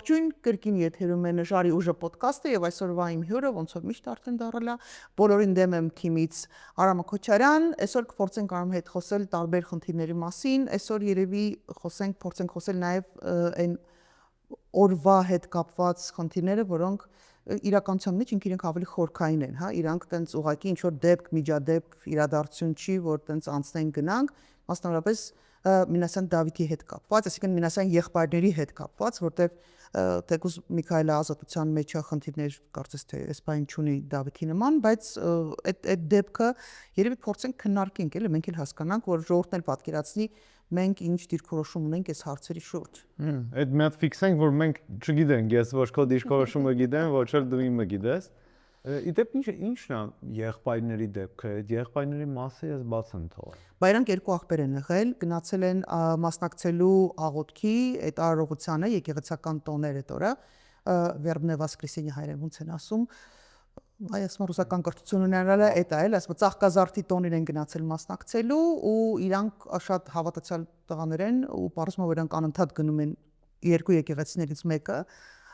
Ողջույն, կրկին եթերում է Նժարի ուժը ոդքասթը եւ այսօրվա իմ հյուրը ոնց որ միշտ արդեն դառել է բոլորին դեմ եմ թիմից Արամ Քոչարյան, այսօր կփորձենք Արամի հետ խոսել տարբեր խնդիրների մասին, այսօր երևի փորձենք խոսել նաեւ այն օրվա հետ կապված խնդիրները, որոնք իրականության մեջ իրենք ավելի խորքային են, հա, իրանք տենց ուղակի ինչ որ դեպք, միջադեպք իրադարձություն չի, որ տենց անցնեն գնանք, մասնավորապես Մինասյան Դավիթի հետ կապված, այսինքն Մինասյան եղբայրների հետ կապված, որտեղ թեկուզ Միքայելը ազատության մեջ է խնդիրներ, կարծես թե այս բանը չունի Դավիթի նման, բայց այդ դեպքը երևի փորձենք քննարկենք, էլի մենք էլ հասկանանք, որ ժողովուրդն էլ պատկերացնի մենք ինչ դիրքորոշում ունենք այս հարցերի շուրջ։ Այդ մի հատ ֆիքսենք, որ մենք չգիտենք, ես ոչ քո դիրքորոշումը գիտեմ, ոչ էլ դու իմը գիտես։ Իդեպ ինչն է եղբայրների դեպքը, այդ եղբայրների մասը ես բաց եմ թողել։ Բայրանք երկու աղբեր են եղել, գնացել են մասնակցելու աղոթքի, այդ արարողությանը, եկեղեցական տոներ այդ օրը, Վերբնե Վասկրեսենյա հայերեն ոնց են ասում, այս ռուսական կրթություն ունենալը այդ է, ասում ծաղկազարդի տոնին են գնացել մասնակցելու ու իրանք շատ հավատացյալ տղաներ են ու պարզվում է որ իրանք անընդհատ գնում են երկու եկեղեցիներից մեկը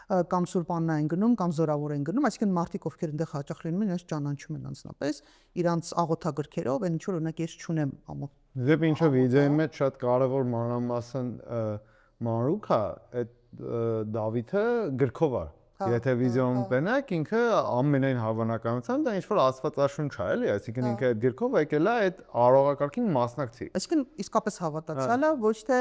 կամ Սուրբ Աննա են գնում կամ Զորավոր են գնում, այսինքն մարդիկ ովքեր այնտեղ հաճախ լինում են, իրենց ճանաչում են անձնապես, իրանց աղոթագրքերով, այն ինչ որ օրինակ ես չունեմ ամոթ։ Դեպ ինչը վիդեոյի մեջ շատ կարևոր մանրամասն մանրուք է, այդ Դավիթը գրքով է։ Եթե վիդեոն բնակ ինքը ամենայն հավանականությամբ դա ինչ-որ աստվածաշունչ է, էլի, այսինքն ինքը այդ գրքով եկել է այդ արարողակարգին մասնակցի։ Այսինքն իսկապես հավատացյալ է, ոչ թե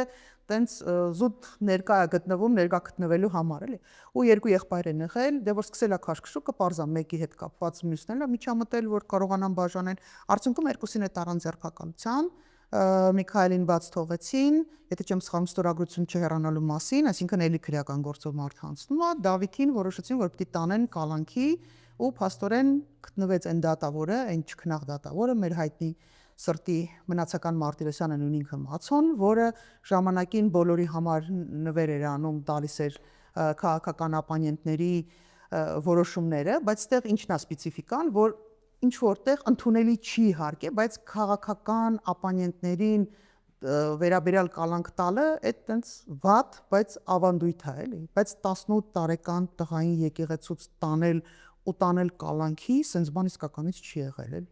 տենց զուտ ներկա է գտնվում, ներկա գտնվելու համար, էլի։ Ու երկու եղբայր են եղել, դե որ սկսել է քաշքշուկը, պարզա մեկի հետ կապված մյուսն էլ միջամտել, որ կարողանան բաժանեն, արդյունքում երկուսին է տարան ձերբակալության, Միքայելին բաց թողեցին, եթե չեմ սխալվում ստորագրություն չհեռանալու մասին, այսինքն էլի քրեական գործով մարդ հանցնում է, Դավիթին որոշեցին, որ պիտի տանեն կալանքի ու փաստորեն գտնվեց այն դատավորը, այն չքնաղ դատավորը, մեր հայտնի սրտի մնացական Մարտիրոսյանը նույն ինքը Մացոն, որը ժամանակին բոլորի համար նվեր էր անում, տալիս էր քաղաքական ապանյենտների որոշումները, բայց այդտեղ ինչն է սպეციფիկան, որ ինչ որտեղ ընդունելի չի իհարկե, բայց քաղաքական ապանյենտներին վերաբերյալ կալանք տալը այդ տենց վատ, բայց ավանդույթ է, էլի, բայց 18 տարեկան տղային եկեղեցուց տանել կալանքի, սենց բան իսկականից չի եղել, էլի։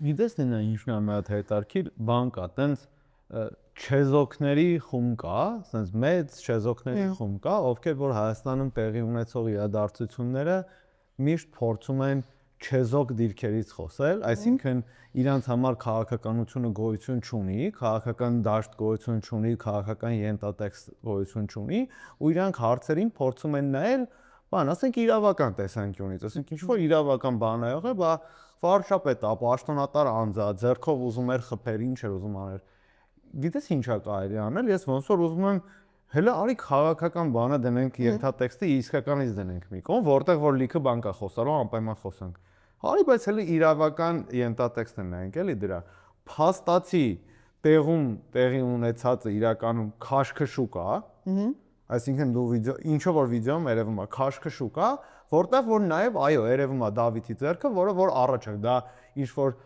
Գիտես նա ինչն է մի հատ հետարքիր բան կա, տենց չեզոքների խումբ կա, սենց մեծ չեզոքների խումբ կա, ովքեր որ Հայաստանում տեղի ունեցող իրադարձությունները միշտ փորձում են չեզոք դիրքերից խոսել, այսինքն իրանց համար քաղաքականությունը գոյություն չունի, քաղաքական դաշտ գոյություն չունի, քաղաքական յենտատեքստ գոյություն չունի, ու իրանք հարցերին փորձում են նայել, բան, ասենք իրավական տեսանկյունից, ասենք ինչ որ իրավական բան է եղել, բա վարչապետ, պաշտոնատար անձ է, ձեռքով ուզում էր խփեր, ինչ էր ուզում անել։ Գիտես ինչա կարելի անել, ես ոնց որ ուզում եմ հələ արի քաղաքական բանը դնենք ենթատեքստը իսկականից դնենք մի կողմ, որտեղ որ լիքը բան կա խոսալու, անպայման խոսանք։ Արի, բայց հələ իրավական ենթատեքստը նայենք, էլի դրա։ Փաստացի տեղի ունեցածը իրականում քաշքշուկ է, այսինքն դու ինչով որ վիդեոում երևում է քաշքշուկ է, որտեղ որ նաև այո, երևում է Դավիթի ձեռքը, որը առաջ է, դա ինչ որ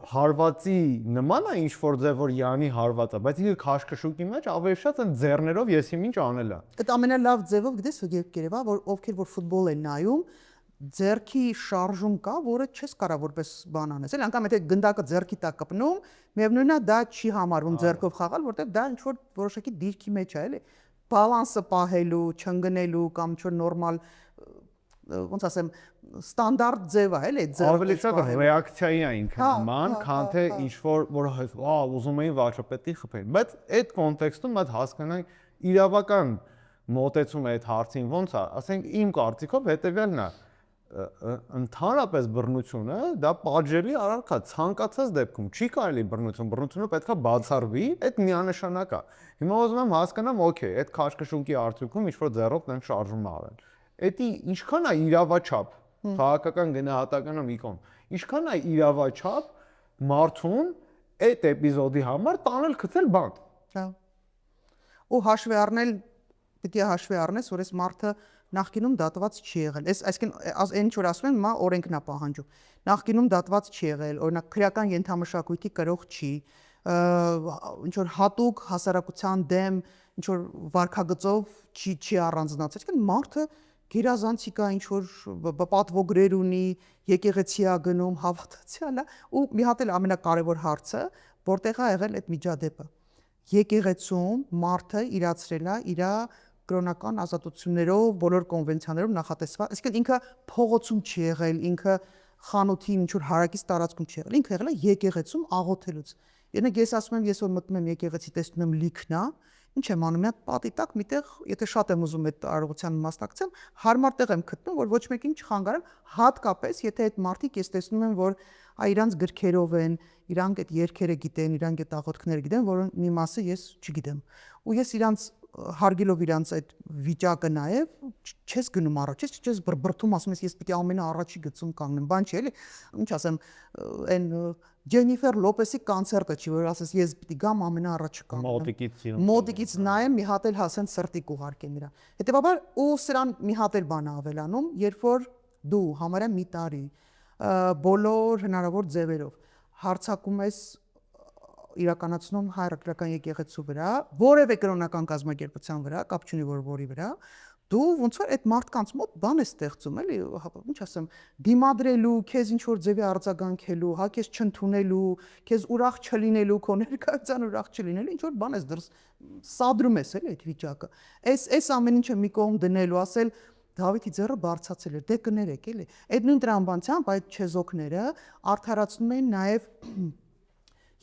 հարվածի նման է ինչ որ ձև որ յանի հարված է, բայց ինքը քաշքշուկի մեջ ավելի շատ են ձեռներով ես ինչ անել է։ Այդ ամենալավ ձևով գիտես երբ որ ովքեր որ ֆուտբոլ են նայում, ձեռքի շարժում կա, որը չես կարող որպես բան անես։ Էլ անգամ եթե գնդակը ձեռքի տակ կպնում, միևնույնն է դա չի համարվում ձեռքով խաղալ, որտեղ դա ինչ որ որոշակի դիրքի մեջ է, էլի։ Բալանսը պահելու, չընկնելու կամ ինչ որ նորմալ ոնց ասեմ, ստանդարտ ձև է, էլի, ավելի շատ ռեակցիայի է ինքը նման, քան թե ինչ որ ուզում էին վարչապետի խփեն, բայց այդ կոնտեքստում այդ հասկանանք իրավական մոտեցումը այդ հարցին ոնց է, ասենք իմ կարծիքով հետեւյալն է, ընդհանրապես բռնությունը դա պատժելի արարք է, ցանկացած դեպքում չի կարելի բռնությունը պետքա բացառվի, այդ միանշանակ է։ Հիմա ուզում եմ հասկանամ, օքեյ, այդ քաշքշուկի արդյունքում ինչ որ ձեռով տենց շարժում արել։ Էդի ինչքան է իրավաչափ, քաղաքական գնահատականը մի կողմ, ինչքան է իրավաչափ մարդուն այդ էպիզոդի համար տանել գցել բանտ։ Հա։ Ու հաշվի առնել, պիտի հաշվի առնես, որ այս մարդը նախկինում դատված չի եղել։ Այսինքն այն ինչ որ ասում են, մա օրենքն է պահանջում։ Նախկինում դատված չի եղել, օրինակ քրեական ենթամշակույթի կրող չի, ինչ որ հատուկ հասարակության դեմ ինչ որ վարքագծով չի առանձնացել, այսինքն մարդը գերազանցիկ է, ինչ որ պատվոգրեր ունի, եկեղեցի է գնում, հավատացյալ է, ու մի հատ էլ ամենակարևոր հարցը, որտեղ է եղել այդ միջադեպը։ Եկեղեցում մարդը իրացրել է իր կրոնական ազատություններով, բոլոր կոնվենցիաներով նախատեսված, այսինքն ինքը փողոցում չի եղել, ինքը խանութի ինչ որ հարակից տարածքում չի եղել, ինքը եղել է եկեղեցում աղոթելուց։ Երբ ես ասում եմ, ես որ մտնում եմ եկեղեցի, տեսնում եմ լիքնա, ինչ եմ անում, մի հատ պատի տակ միտեղ, եթե շատ եմ ուզում այդ արարողության մասնակցեմ, հարմար տեղ եմ գտնում, որ ոչ մեկին չխանգարեմ, հատկապես եթե այդ մարդիկ ես տեսնում եմ, որ իրանց գրքերով են, իրանք այդ երգերը գիտեն, իրանք այդ աղոթքները գիտեն, որոնց մի մասը ես չգիտեմ։ Ու ես իրանց հարգելով իրանց այդ վիճակը նաև չես գնում առաջ, չես բրբրթում, ասում ես պիտի ամենաառաջի գծում կանգնեմ, բան չի էլի, ինչ ասեմ, այն Ջենիֆեր Լոպեսի կոնցերտը չի, որ ասես ես պիտի գամ ամենաառաջը կանգնեմ։ Մոտիկից նայեմ, մի հատ էլ հասեն սրտի կուղարկեմ իրան։ Հետևաբար ու սրան մի հատ էլ բան ավելանում, երբ որ դու համարյա մի տարի բոլոր հնարավոր ձևերով հարցակում ես իրականացնում հայրական եկեղեցու վրա, որևէ կրոնական կազմակերպության վրա, կապ չունի որի վրա, դու ոնց որ այդ մարդկանց մոտ բան է ստեղծում, էլի, ինչ ասեմ, դիմադրելու, քեզ ինչ որ ձևի արձագանքելու, հա քեզ չընդունելու, քեզ ուրախ չլինելու, քո ներկայության ուրախ չլինելու, ինչ որ բան ես դրս սադրում ես էլի այդ վիճակը։ Այս ամեն ինչը մի կողմ դնելու, ասել Դավիթի ձեռը բարձացել էր, դե կներեք էլի։ Այդ նույն տրամաբանությամբ այդ չեզոքները արդարացնում են նաև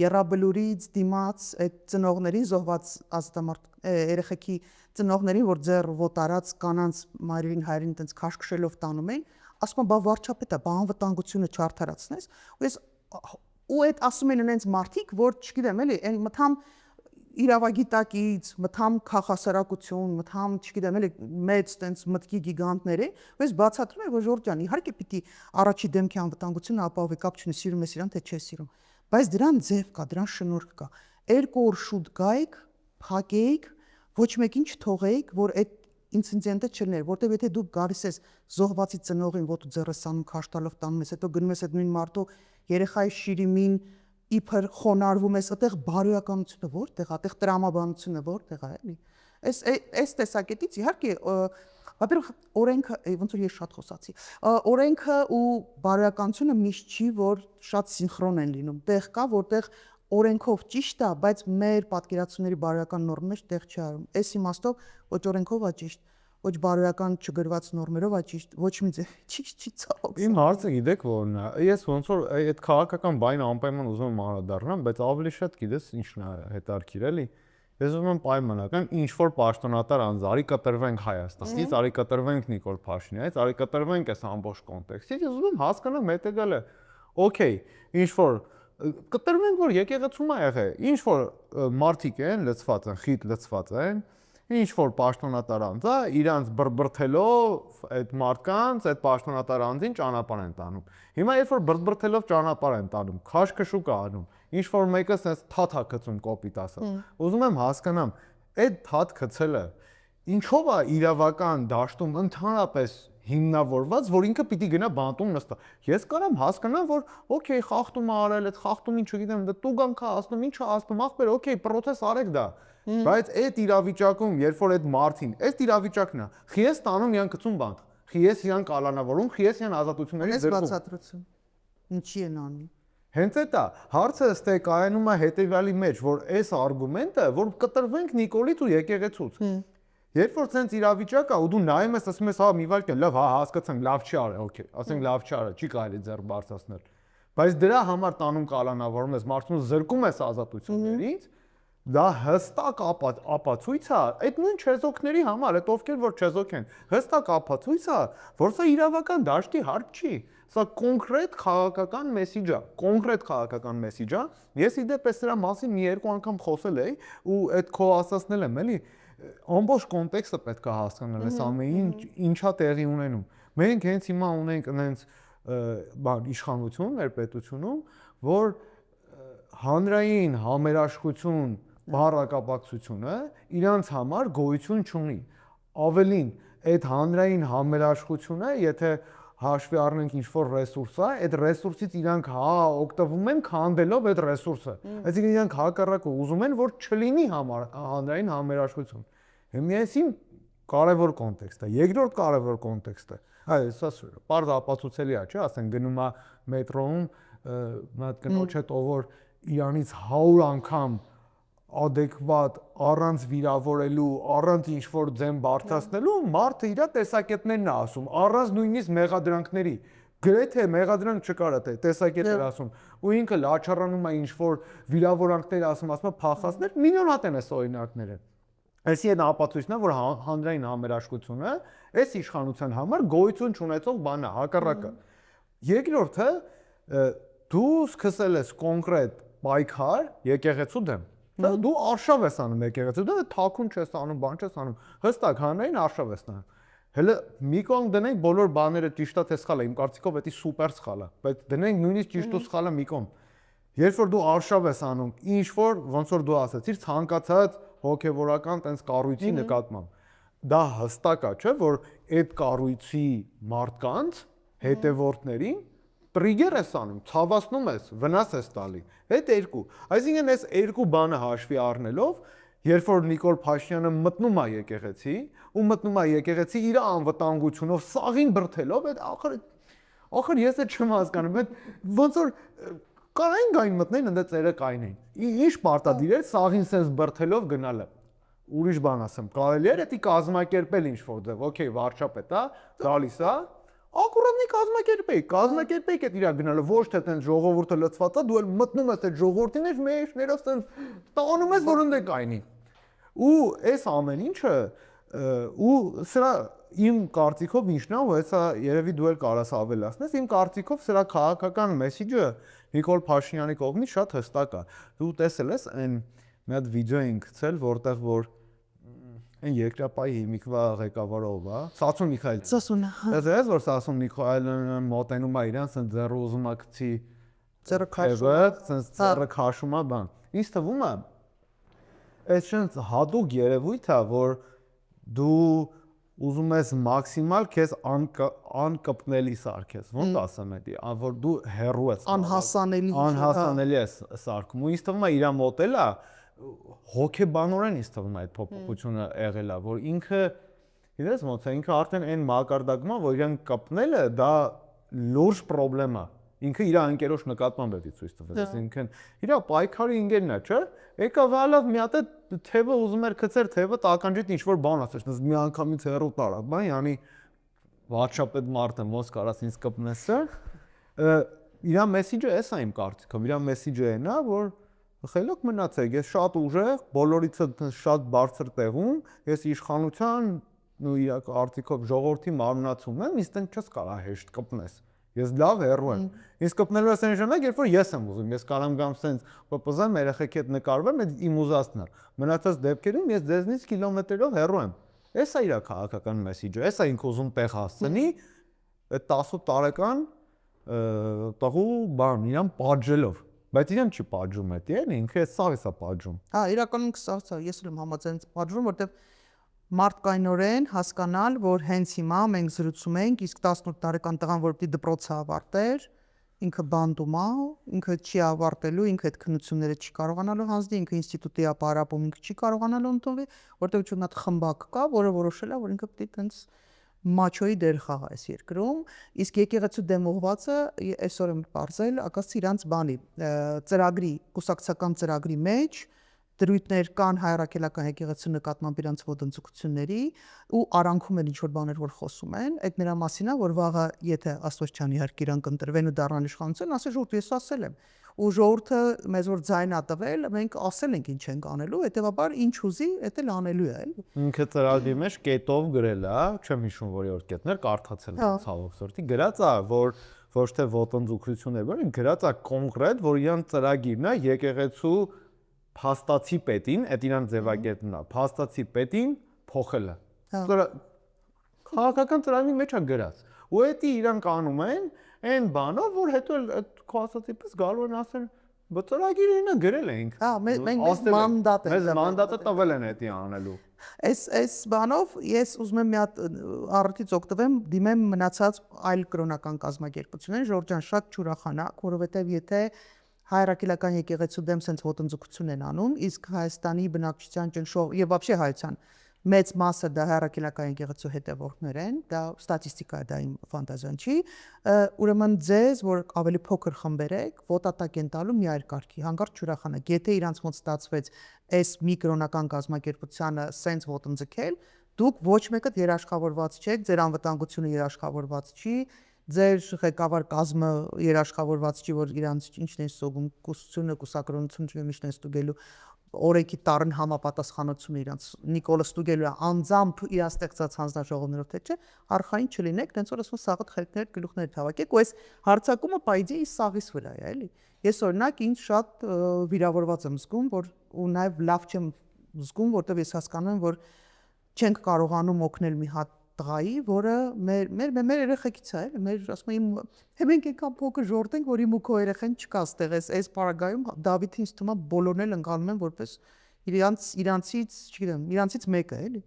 Եռաբլուրից դիմաց այդ ծնողներին զոհված ազատամարդ երեխեքի ծնողներին, որ ձեռ ոտարած կանանց մայրին հայրին տենց քաշքշելով տանում էին, ասում բա վարչապետը, բա անվտանգությունը չարթարացնես, ու ես ու այդ ասում են այնց մարդիկ, որ չգիտեմ էլի, այն մթամ իրավագիտակից, մթամ քաղաքասարակություն, մթամ, չգիտեմ էլի, մեծ տենց մտքի գիգանտների, ու ես բացատրում եմ, որ Ժորժ ջան, իհարկե պիտի առաջի դեմքի անվտանգությունը ապահովի, կապ չունի սիրում ես իրան, թե չես սիրում, բայց դրան ձև կա, դրան շնորհք կա։ Երկու օր շուտ գայիք, փակեիք, ոչ մեկին չթողեիք, որ այդ ինցիդենտը չլիներ, որտեղ եթե դու գալիս ես զոհվածի ծնողին, ոտու ձեռը սանում քաշտալով տանում ես, հետո գնում ես այդ նույն մարդու երեխայի շիրիմին իբր խոնարհվում ես, այդտեղ բարոյականությունը որտեղ է, այդտեղ տրամաբանությունը որտեղ է, էլի։ Այս տեսակետից իհարկե Во-первых, օրենքը, ոնց որ ես շատ խոսացի, օրենքը ու բարոյականությունը միշտ չի, որ շատ սինխրոն են լինում։ Տեղ կա, որտեղ օրենքով ճիշտ է, բայց մեր պատկերացումների բարոյական նորմեր տեղ չի արում։ Այս իմաստով ոչ օրենքով է ճիշտ, ոչ բարոյական չգրված նորմերով է ճիշտ, ոչ մի ձև ճիշտ չի ցավոք։ Իմ հարցը գիտեք որն է։ Ես ոնց որ այդ քաղաքական բանը անպայման ուզում եմ անդրադառնամ, բայց ավելի շատ գիտես ինչն է հետարքիր էլի։ Ես ուզում եմ պայմանական ինչ որ պաշտոնատար անձ արի կտրվենք Հայաստանից, արի կտրվենք Նիկոլ Փաշինյանից, արի կտրվենք այս ամբողջ կոնտեքստից, ես ուզում եմ հասկանամ հետեգալը։ Okay, ինչ որ կտրվենք որ եկեղեցում է եղել, ինչ որ մարդիկ են լծված են, խիտ լծված են, ինչ որ պաշտոնատար անձ է, իրանց բրբրթելով այդ մարդկանց, այդ պաշտոնատար անձին ճանապարհ են տանում։ Հիմա երբ որ բրբրթելով ճանապարհ են տանում, քաշքշուկ է անում, ինչ որ մեկը sense թաթ է գցում կոպիտ ասած։ Ուզում եմ հասկանամ, այդ թաթ գցելը ինչով է իրավական դաշտում ընդհանրապես հիմնավորված, որ ինքը պիտի գնա բանտում նստա։ Ես կարամ հասկանամ, որ օքեյ, խախտում է արել, այդ խախտումին չգիտեմ, դա տուգանք է ասում, ինչ է ասում, ախպեր, օքեյ, պրոցես արեք դա։ Բայց այդ իրավիճակում, երբ որ այդ մարդին, այդ իրավիճակն է, խիես տանում իրան գցում բանտ, խիես իրան կալանավորում, խիես իրան ազատությունների ձեռքում։ Այս բացատրություն։ Ինչի են անում։ Հենց այդ է, հարցը ըստե կայանում է հետևյալի մեջ, որ այս արգումենտը, որ կտրվենք Նիկոլից ու եկեղեցուց։ Երբ որ ցենց իրավիճակ է ու դու նայում ես, ասում ես, հա, մի վարք է, լավ, հա, հասկացանք, լավ չի արել, օքեյ, ասենք լավ չի արել, չի կարելի ձեռ բարձրացնել։ Բայց դրա համար տանում կալանավորում ես, մարդուն զրկում ես ազատություններից, դա հստակ ապացույց է, այդ նույն չեզոքների համար, այդ ովքեր որ չեզոք են, հստակ ապացույց է, որ սա իրավական դաշտի հարկ չի։ Սա կոնկրետ քաղաքական մեսիջ է, կոնկրետ քաղաքական մեսիջ է։ Ես իդեպ սրա մասին մի երկու անգամ խոսել էի ու այդ քո ասածն եմ, էլի, ամբողջ կոնտեքստը պետք է հասկանալ, այս ամեն ինչա տեղի ունենում։ Մենք հենց հիմա ունենք այնց բան իշխանություն մեր պետությունում, որ հանրային համերաշխություն բառակապակցությունը իրանց համար գոյություն չունի։ Ավելին, այդ հանրային համերաշխությունը, եթե հաշվի առնենք ինչ-որ ռեսուրս է, այդ ռեսուրսից իրանք օգտվում են քանդելով այդ ռեսուրսը։ Այսինքն իրանք հակառակը ուզում են, որ չլինի հանրային համերաշխություն։ Միասին կարևոր կոնտեքստ է։ Երկրորդ կարևոր կոնտեքստը, սա պարզ ապացուցելի է, չէ՞, ասենք գնում է մետրոում, մատ կնոջ հետ ով որ իրանից 100 անգամ adekvat առանց վիրավորելու, առանց ինչ-որ ձեն բարդացնելու, մարդը իր տեսակետներն է ասում, առանց նույնիսկ մեղադրանքների։ Գրեթե մեղադրանք չկար է տեսակետներ ասում, ու ինքը լաչառանում է ինչ-որ վիրավորանքներ ասում է փախածներ, միլիոն հատ են այս օրինակները։ Այսի այդ ապացույցն է, որ հանրային համերաշխությունը այս իշխանության համար գոյություն չունեցող բան է, հակառակը։ Երկրորդը, դու սկսել ես կոնկրետ պայքար եկեղեցու դեմ։ Դու արշավ ես անում եկեղեցու դեմ, թաքուն չես անում, բան չես անում, հստակ հանրային արշավ ես անում։ Հələ մի կողմ դնենք բոլոր բաները ճիշտ է թե սխալ է, իմ կարծիքով դա սուպեր սխալ է, բայց դնենք նույնիսկ ճիշտ ու սխալը մի կողմ։ Երբ որ դու արշավ ես անում, ինչ որ ոնց որ դու ասացիր, ցանկացած հոգևորական տենց կառույցի նկատմամբ, դա հստակ է, չէ՞, որ այդ կառույցի մարդկանց հետևորդներին տրիգեր ես անում, ցավացնում ես, վնաս ես տալի։ Այդ երկու։ Այսինքն այս երկու բանը հաշվի առնելով, երբ որ Նիկոլ Փաշինյանը մտնում է եկեղեցի, ու մտնում է եկեղեցի իր անվտանգությունով, սաղին բրթելով, այդ ախր ես էլ չեմ հասկանում, այդ ոնց որ կարային գային մտնեն, ընդ ծերը կայնեն։ Ինչ պարտադիր է սաղին sense բրթելով գնալը։ Ուրիշ բան ասեմ, կարելի է դա կազմակերպել ինչ-որ ձև, օքեյ, վարչապետ է, տալիս է, ակուրատնի կազմակերպեի այդ իրա գնալը, ոչ թե տենց ժողովուրդը լծված է, դու էլ մտնում ես այդ ժողովրդի մեջներով տենց տանում ես, որ ընդ կայնի։ Ու այս ամեն ինչը ու սրա իմ կարծիքով ինչն է, ու հեսա երևի դու էլ կարաս ավելացնես, իմ կարծիքով սրա քաղաքական մեսեջը Նիկոլ Փաշինյանի կողմից շատ հստակ է։ Դու տեսել ես այն մի հատ վիդեո ենք գցել, որտեղ որ այն երկրապահի հիմիկվա ղեկավարով է, Սասուն Միքայելյանը։ Սասունը, հա։ Ես որ Սասուն Միքայելյանը մոտենում է իրան, ասեն ձեռը ուզում է գցի Ձեռը քաշում, ասեն ձեռը քաշում է բան։ Ինչ թվում է, այս շենց հատուկ երևույթ է, որ դու ուզում ես մաքսիմալ քեզ անկպնելի սարքես, ոնց ասեմ էդի, որ դու հեռու ես, անհասանելի ես սարքում, ու ինձ թվում է իր մոտել է հոգեբանորեն ինձ թվում է այդ փոփոխությունը եղել է, որ ինքը, գիտես ոնց է, ինքը արդեն այն մակարդակում է, որ իրեն կպնելը դա լուրջ խնդրեմ է, ինքը իր ընկերոջ նկատմամբ է ցույց տվել, այսինքն իր պայքարի ընկերն է, չէ՞, եկավ հալավ մի հատ թևը ուզում էր գցեր, թևը տականջիտ ինչ-որ բան ասեց, նույնիսկ մի անգամից հեռու տարա, բան, յանի վարչապետ մարդը ոնց կարաս ինձ կպնես, իր մեսեջը էս է իմ կարծիքով, իր մեսեջը այն է, որ խելոք մնացեք, ես շատ ուժեղ, բոլորիցս շատ բարձր տեղում, ես իշխանության ու իր կարծիքով ժողովրդի մարմնացում եմ, ինձ տենց չես կարա հեշտ կպնես։ Ես լավ հեռու եմ։ Ինձ կպնելու ես այն ժամանակ, երբ որ ես եմ ուզում, ես կարամ գամ սենց պպզեմ, երեխեքի հետ նկարվեմ, այդ իմ ուզածն է։ Մնացած դեպքերում ես ձեզնից կիլոմետրերով հեռու եմ։ Էս է իր քաղաքական մեսեջը, էս է ինքը ուզում տեղ հասցնի, այդ 18 տարեկան տղու բան, իրան պատժելով։ Բայց իրան չի պատժում էդ, էլի ինքը սաղից է պատժում։ Հա, իրականում սաղից է, ես էլ եմ համաձայն պատժում, որտեվ մարդկայնորեն հասկանալ, որ հենց հիմա մենք զրուցում ենք, իսկ 18 տարեկան տղան, որ պիտի դպրոցը ավարտեր, ինքը բանդում է, ինքը չի ավարտելու, ինքը այդ քննությունները չի կարողանալու հանձնել, ինքը ինստիտուտի է պարապում, ինքը չի կարողանալու ընդունվի, որտեղ մի հատ խմբակ կա, որը որոշել է, որ ինքը պիտի տենց մաչոյի դեր խաղա այս երկրում, իսկ եկեղեցու դեմ ուղղվածը այսօր եմ բարձել, ակասի իրանց բանի, ծրագրի, կուսակցական ծրագրի մեջ դրույթներ կան հայրաքելական եկեղեցու նկատմամբ իրանց ոտնձգությունների ու արանքում են ինչ-որ բաներ, որ խոսում են, այդ նրա մասին է, որ վաղը եթե Աստվածչյան իհարկե իրանք ընտրվեն ու դառնան իշխանություն, ասել ժողովուրդ ես ասել եմ, ու ժողովուրդը մեզ որ ձայն ա տվել, մենք ասել ենք ինչ ենք անելու, հետեւաբար ինչ ուզի, դա էլ անելու է, էլի։ Ինքը ծրագրի մեջ կետով գրել է, չեմ հիշում որի որ կետներ կարդացել եմ ցավոք սորտի, գրած է, որ ոչ թե ոտնձգություն է, որ գրած է կոնկրետ, որ իրան ծրագիրն է եկեղեցու փաստացի պետին, այդ իրան ձևակերպն է, փաստացի պետին փոխելը։ Քաղաքական ծրագրի մեջ է գրած։ Ու դա իրանք անում են այն բանով, որ հետո այդ քո ասացի պես գալու են ասեն, բայց ծրագիրը ինը գրել ենք։ Հա, մենք մանդատ ենք։ Մեզ մանդատը տվել են դա անելու։ Այս բանով ես ուզում եմ մի հատ առիթից օգտվեմ, դիմեմ մնացած այլ կրոնական կազմակերպություններին, Ժորժ ջան, շատ չուրախանաք, որովհետև եթե հայրաքելական եկեղեցու դեմ sense ոտնձգություն են անում, իսկ Հայաստանի բնակչության ճնշող եւ вообще հայության մեծ մասը դա հայրաքելական եկեղեցու հետևորդներ են, դա ստատիստիկա է, դա իմ ֆանտազիան չի, ուրեմն ձեզ, որ ավելի փոքր խմբեր եք, ոտատակ են տալու մի այլ կարգի, հանկարծ չուրախանաք, եթե իրանց մոտ ստացվեց այս մի կրոնական կազմակերպությանը sense ոտնձգել, դուք ոչ մեկը երաշխավորված չեք, ձեր անվտանգությունը երաշխավորված չի, ձեր ղեկավար կազմը երաշխավորված չի, որ իրանց ինչն են սողում, կուսությունը, կուսակրոնությունը միշտ են ստուգելու օրենքի տառն համապատասխանությունը իրանց Նիկոլը ստուգելու է անձամբ իր ստեղծած հանձնաժողովներով թե չէ, արխային չլինեք, տենց որ ասում սաղդ խելքներ գլուխներ թավակեք, ու այս հարցակումը պայծի ի սաղիս վրա է, էլի։ Ես օրինակ ինձ շատ վիրավորված եմ զգում, որ ու նաև լավ չեմ զգում, որտեղ ես հասկանում եմ, որ չենք կարողանում օգնել մի հատ տղայի, որը մեր երեխեքից է, էլի, մեր ասում եմ մենք եկան փոքր ժորտենք, որ իմ ու քո երեխեն չկա ստեղ, այս պարագայում Դավիթը ինձ թվում է բոլորն էլ ընկալում են որպես իրանցից, չգիտեմ, իրանցից մեկը, էլի։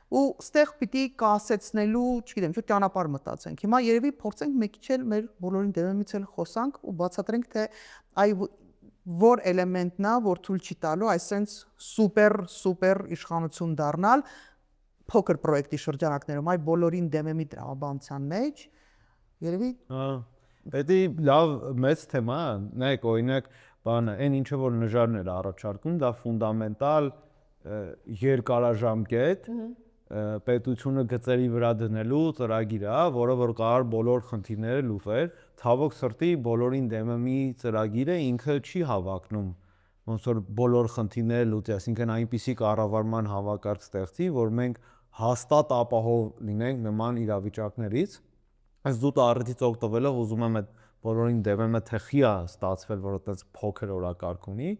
Ու ստեղ պիտի կասեցնելու, չգիտեմ, ինչ ճանապարհ մտածենք։ Հիմա երևի փորձենք մի քիչ էլ մեր բոլորին դեմից էլ խոսանք ու բացատրենք, թե այ որ էլեմենտն է, որ թույլ չի տալու այսենց սուպեր իշխանություն դառնալ փոքր պրոյեկտի շրջանակներում, այ բոլորին դեմեմի տրամաբանության մեջ, երևի Պետք է լավ մեծ թեմա է, նայեք օրինակ, բանը, այն ինչը որ նժարներ առաջարկում, դա ֆունդամենտալ երկարաժամկետ պետությունը գծերի վրա դնելու ծրագիր է, որը որ կարող բոլոր խնդիրները լուծեր, ցավոք սրտի բոլորին դեմեմի ծրագիրը ինքը չի հավակնում ոնց որ բոլոր խնդիրները լուծի, այսինքն այնպիսի կառավարման հավաքարկ ստեղծի, որ մենք հաստատ ապահով լինենք նման իրավիճակներից, այս դուտ առիթից օգտվելով ուզում եմ այդ բոլորին դեմեմը թխի է ստացվել, որ այդպես փոքր օրակարգ ունի,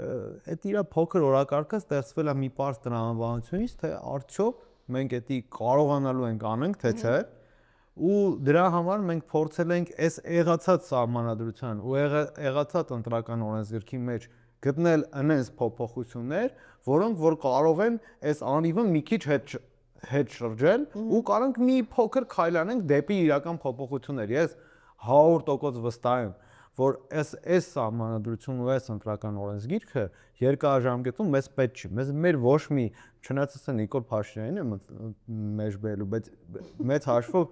այդ իր փոքր օրակարգը ստեղծվել է մի պարզ տրամաբանությունից, թե արդյոք մենք դա կարողանալու ենք անենք, թե չէ, ու դրա համար մենք փորձել ենք այս եղացած սահմանադրության ու եղացած ընտրական օրենսգրքի մեջ գտնել այնպես փոփոխություններ, որոնք որ կարող են այս անիվը մի քիչ հետ շրջել ու կարող ենք մի փոքր քայլ անենք դեպի իրական փոփոխություններ։ Ես 100% վստահ եմ, որ այս սահմանադրությունն ու այս ընտրական օրենսգիրքը երկարաժամկետում մեզ պետք չի։ Մեր ոչ մի, չնայած ասեն Նիկոլ Փաշինյանին է մեջբերելու, բայց մեծ հաշվով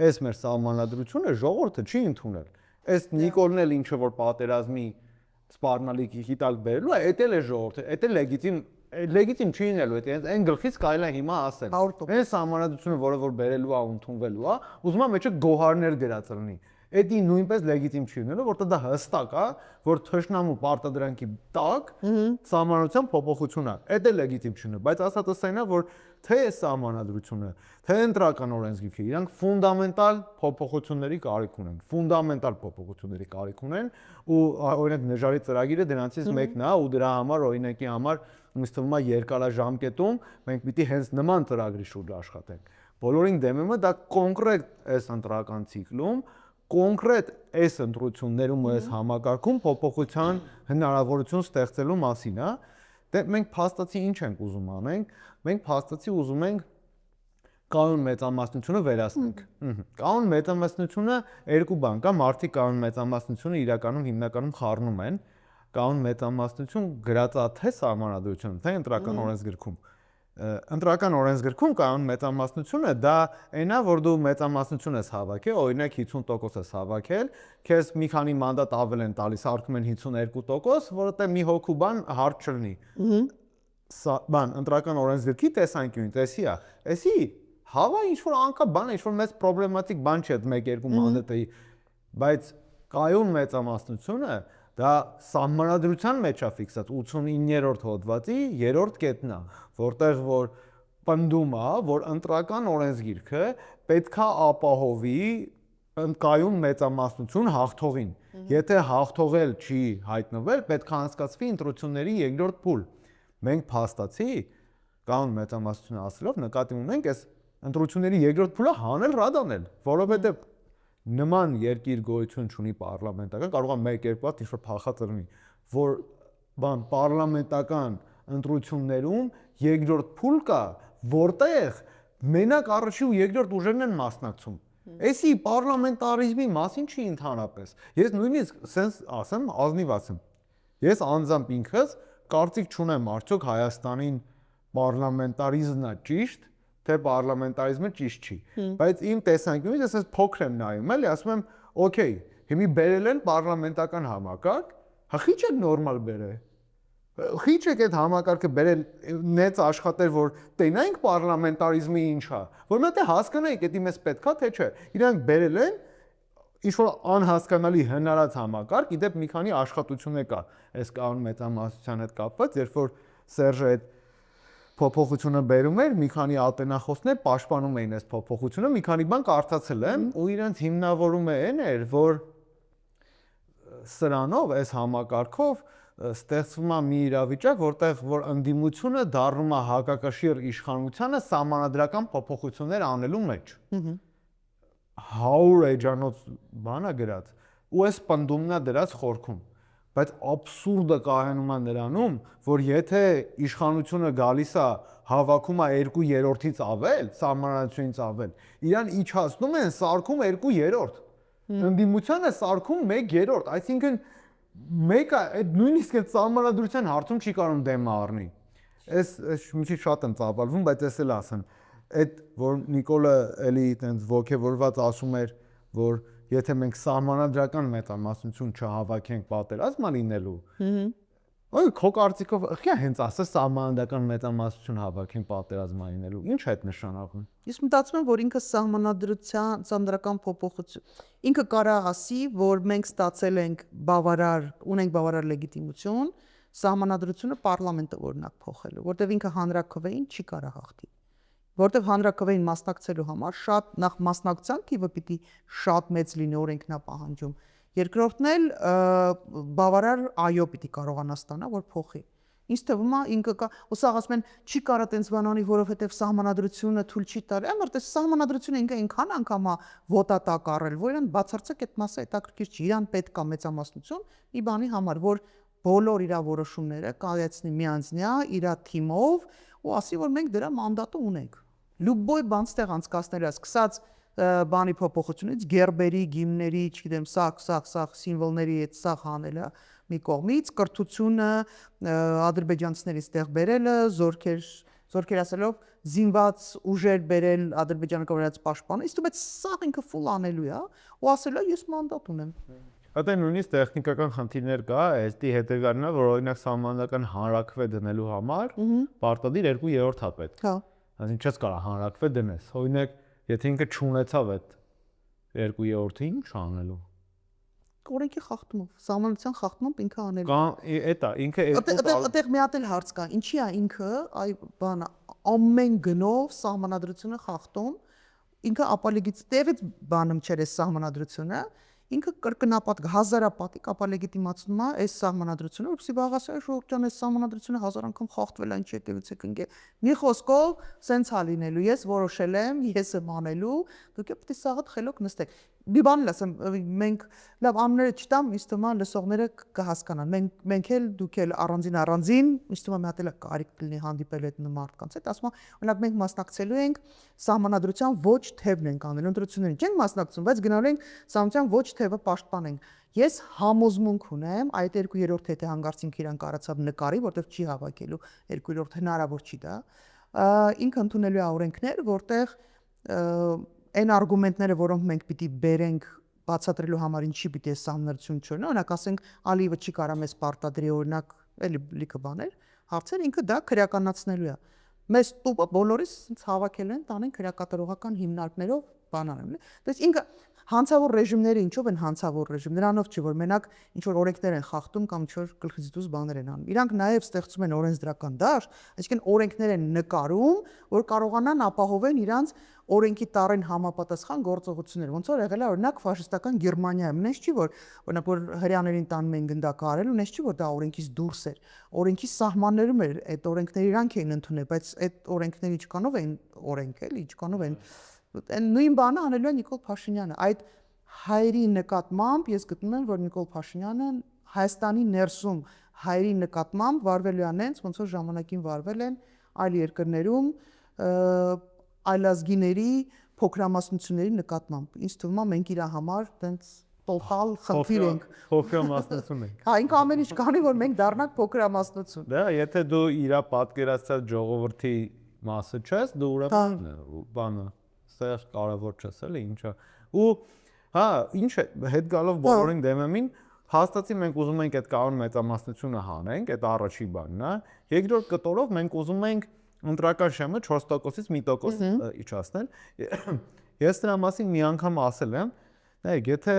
այս մեր սահմանադրությունը ժողովուրդը չի ընդունել։ Այս Նիկոլն էլ ինչը որ պատերազմի սպառնալիքի հիտալ բերելու է, դա էլ է ժողովուրդը, դա լեգիտիմ չի լինելու, այն գլխից կարելի է հիմա ասել։ Այս սահմանադրությունը, որը որ բերելու է, ընդունվելու է, ուզում եմ մեջը գոհարներ դրած լինի։ Էդի նույնպես լեգիտիմ չի լինելու, որտեղ դա հստակ է, որ թշնամու պարտադրանքի տակ սահմանադրության փոփոխություն է։ Դա լեգիտիմ չի, բայց ասածս այն է, որ թե սահմանադրությունը, թե ընտրական օրենսգիրքը իրանք ֆունդամենտալ փոփոխությունների կարիք ունեն, ու օրինակ նժարի ծրագիրը դրանցից մեկն է, ու դրա համար օրինակի համար ինձ թվում է երկարաժամկետում մենք պիտի հենց նման ծրագրի շուրջ աշխատենք։ Բոլորին դեմեմը դա կոնկրետ այս ընտրական ցիկլում կոնկրետ այս ընտրություններում ու այս համակարգում փոփոխության հնարավորություն ստեղծելու մասին է, դե մենք փաստացի ինչ ենք ուզում անենք, մենք փաստացի ուզում ենք կանոն մեծամասնությունը վերացնենք։ Կանոն մեծամասնությունը երկու բան կա, մարդիկ կանոն մեծամասնությունը իրականում հիմնականում խառնում են, կանոն մեծամասնություն գրած է թե սահմանադրություն, թե ընտրական օրենսգրքում։ Ընտրական օրենսգրքում կանոն մեծամասնությունը դա այնա, որ դու մեծամասնություն ես հավաքել, օրինակ 50% ես հավաքել, քեզ մի քանի մանդատ ավել են տալիս, հարկում են 52%, որովհետեւ մի հոգու բան հարց չլինի։ Բան ընտրական օրենսգրքի տեսանկյունից էսի է։ Էսի հավա ինչ որ անկա բան է, ինչ որ մեծ պրոբլեմատիկ բան չի այդ 1-2 մանդատի, բայց կայուն մեծամասնությունը դա սահմանադրության մեջ է ֆիքսած 89-րդ հոդվածի 3-րդ կետն է, որտեղ որ պնդում է, որ ընտրական օրենսգիրքը պետքա ապահովի կայուն մեծամասնություն հաղթողին։ Եթե հաղթողել չի հայտնվել, պետքա անցկացվի ընտրությունների երկրորդ փուլ։ Մենք փաստացի կանոն մեծամասնությունը ասելով նկատի ունենք այս ընտրությունների երկրորդ փուլը հանել ռադանել, որովհետև նման երկիր գոյություն չունի պարլամենտական, կարող է 1-2 հատ ինչ-որ փախած լինի, որ բան պարլամենտական ընտրություններում երկրորդ փուլ կա, որտեղ մենակ առաջի ու երկրորդ ուժերն են մասնակցում։ Էսի պարլամենտարիզմի մասին չի ընդհանրապես։ Ես նույնիսկ sense ասեմ, ազնիվ ասեմ։ Ես անձամբ ինքս կարծիք չունեմ արդյոք Հայաստանին պարլամենտարիզմն է ճիշտ, թե պարլամենտարիզմը ճիշտ չի։ Բայց իմ տեսանկյունից ես այս փոքր եմ նայում, էլի ասում եմ, օքեյ, հիմի բերել են պարլամենտական համակարգ, հա քիչ է նորմալ բերել։ Քիչ է այդ համակարգը բերել նեց աշխատել, որ տենայինք պարլամենտարիզմի ինչ է, որ մտե հասկանայինք, դա մեզ պետքա թե չէ։ Իրանք բերել են ինչ-որ անհասկանալի հնարած համակարգ, իդեպ մի քանի աշխատություններ կա այս կանոն մեծամասնության հետ կապված, երբ որ Սերժը այդ փոփոխությունը բերում էր, մի քանի ատենախոսներ պաշտպանում էին այս փոփոխությունը, մի քանի բան կարդացել եմ, ու իրենց հիմնավորումը այն էր, որ սրանով, այս համակարգով ստեղծվում է մի իրավիճակ, որտեղ որ ընդդիմությունը դառնում է հակակշիռ իշխանությանը սահմանադրական փոփոխություններ անելու մեջ։ 100 էջանոց բան է գրած, ու այս պնդումն է դրած խորքում։ Բայց աբսուրդը կայանում է նրանում, որ եթե իշխանությունը գալիս է հավաքում է 2/3-ից ավել, սահմանադրությունից ավել, իրան իջացնում են, սարքում 2/3, ընդդիմությանը սարքում 1/3, այսինքն մեկը այդ նույնիսկ այդ սահմանադրության հարցում չի կարող դեմ առնի։ Այս մի քիչ շատ եմ ծավալվում, բայց ես էլ ասեմ, այդ որ Նիկոլը էլի այտենց ոգևորված ասում էր, որ եթե մենք սահմանադրական մեծամասնություն չհավաքենք պատերազմը լինելու, այ քո կարծիքով ըխի հենց ասես սահմանադրական մեծամասնություն հավաքենք պատերազմը լինելու, ինչ է այդ նշանակում։ Ես մտածում եմ, որ ինքը սահմանադրության սահմանադրական փոփոխություն ինքը կարա ասի, որ մենք ստացել ենք ունենք բավարար լեգիտիմություն սահմանադրությունը պարլամենտը օրինակ փոխելու, որտեղ ինքը հանրաքվեին չի կարա հաղթի, որտեղ հանրաքվեին մասնակցելու համար շատ նախ մասնակցության թիվը պիտի շատ մեծ լինի, օրենքն է պահանջում, երկրորդն էլ բավարար այո պիտի կարողանա ստանա, որ փոխի։ Ինձ թվում է ինքը կա, ու սա ասում են չի կարա տենց բան անի, որովհետև սահմանադրությունը թույլ չի տալի, այլ որտեղ սահմանադրությունը ինքը այնքան անգամ է ոտատակ առել, որ իրան բացարձակ այդ մասը հետաքրքիր չի, իրան պետք է մեծամասնություն մի բանի համար, որ բոլոր իր որոշումները կայացնի միանձնյա իր թիմով ու ասի, որ մենք դրա մանդատը ունենք։ Լուբոյ բան ստեղ անցկացնել է, սկսած բանի փոփոխությունից, գերբերի, գիմների, չգիտեմ, սաղ սիմվոլների այդ սաղ հանելը մի կողմից, կրթությունը ադրբեջանցիներից տեղ բերելը, զորքեր ասելով զինված ուժեր բերել Ադրբեջանը կողմից պաշտպանը, իսկ բայց սաղ ինքը ֆուլ անելու է ու ասել է ես մանդատ ունեմ։ Հատե նույնիսկ տեխնիկական խնդիրներ կա, այստի հետևյալն է, որ օրինակ սահմանադրական հանրաքվե դնելու համար պարտադիր 2/3 է պետք։ Հա։ Այսինքն չես կարող հանրաքվե դնես։ Օրինակ, եթե ինքը չունեցավ այդ 2/3-ը ինչ անելու։ Օրենքի խախտումով, սահմանադրության խախտումով ինքը անելու։ Կամ էտա ինքը Այդտեղ մի հատ էլ հարց կա, ինչի է ինքը այ բանը ամեն գնով սահմանադրությունը խախտում, ինքը ապալեգիտիվ բանում չէր այս սահմանադրությունը, ինքը կրկնապատիկ, հազարապատիկ ապալեգիտիմացնում է այս սահմանադրությունը, որովհետեւ վաղասար շուրջան այս սահմանադրությունը 1000 անգամ խախտվել է, ինչ եկեղեցի կնգե։ Մի խոսքով, սենց է լինելու, ես որոշել եմ, ես եմ անելու, դուք պետք է սաղդ խելոք նստեք։ Մի բան էլ ասեմ, մենք լավ անունները չտամ, ինձ թվում է լսողները կհասկանան։ Մենք էլ դուք էլ առանձին, ինձ թվում է մի հատ էլ կարիք կլինի հանդիպել այդ մարդկանց հետ, ասում եմ, օրինակ մենք մասնակցելու ենք սահմանադրության ոչ թևն ենք անել, ընտրություններին չենք մասնակցում, բայց գնալու ենք սահմանադրության ոչ թևը պաշտպանենք։ Ես համոզմունք ունեմ, այդ 2/3 եթե հանգարցինք իրան կարացավ նկարի, որտեղ չի հավաքելու 2/3 հնարավոր չի դա, ինքը ընդունելու է օրենքներ, որտեղ այն արգումենտները, որոնք մենք պիտի բերենք բացատրելու համար ինչի պիտի այս սահմանադրություն չորնա, օրինակ ասենք Ալիևը չի կարա մեզ պարտադրի օրինակ էլի լիքը բաներ, հարցեր ինքը դա քրեականացնելու է։ Մեզ տուպը բոլորիս հավաքել են, տանեն քրեակատարողական հիմնարկներով բան անեն։ Դες ինքը հանցավոր ռեժիմները ինչով են հանցավոր ռեժիմ, նրանով չի որ մենակ ինչ որ օրենքներ են խախտում կամ ինչ որ գլխից դուրս բաներ են անում։ Իրանք նաև ստեղծում են օրենսդրական դաշտ, այսինքն օրենքներ են նկարում, որ կարողանան ապահովեն իրանց օրենքի տառին համապատասխան գործողություններ։ Ոնց որ եղել է օրինակ ֆաշիստական Գերմանիայում, նես չի որ օրինակ որ հрьяաներին տանում են գնդակը արել, նես չի որ դա օրենքից դուրս էր։ Օրենքի սահմաններում էր այդ օրենքները իրանք էին ընդունել, բայց այդ օրենքների չկանով են օրենք էլի, չկանով են նույն բանը անելու է Նիկոլ Փաշինյանը։ Այդ հայերի նկատմամբ ես գտնում եմ, որ Նիկոլ Փաշինյանը Հայաստանի ներսում հայերի նկատմամբ վարվելու անենց, ոնց որ ժամանակին վարվել են այլ երկրներում այլազգիների փոքրամասնությունների նկատմամբ։ Ինձ թվում է մենք իր համար տենց տոտալ խնդիր ենք։ Փոքրամասնություն ենք։ Հա, ինքը ամեն ինչ կանի, որ մենք դառնանք փոքրամասնություն։ Դա եթե դու իրա պատկերացած ժողովրդի մասը չես, դու ուրեմն բանը, սեր կարևոր չես, էլի ինչա։ Ու հա, ինչ է, հետ գալով բոլորին դեմեմին, հաստատի մենք ուզում ենք այդ կանոն մեծամասնությունը հանենք, այդ առաջի բանն է։ Երկրորդ կտորով մենք ուզում ենք ընտրական շեմը 4%-ից 1% իջացնել։ Ես դրա մասին մի անգամ ասել եմ, նայեք, եթե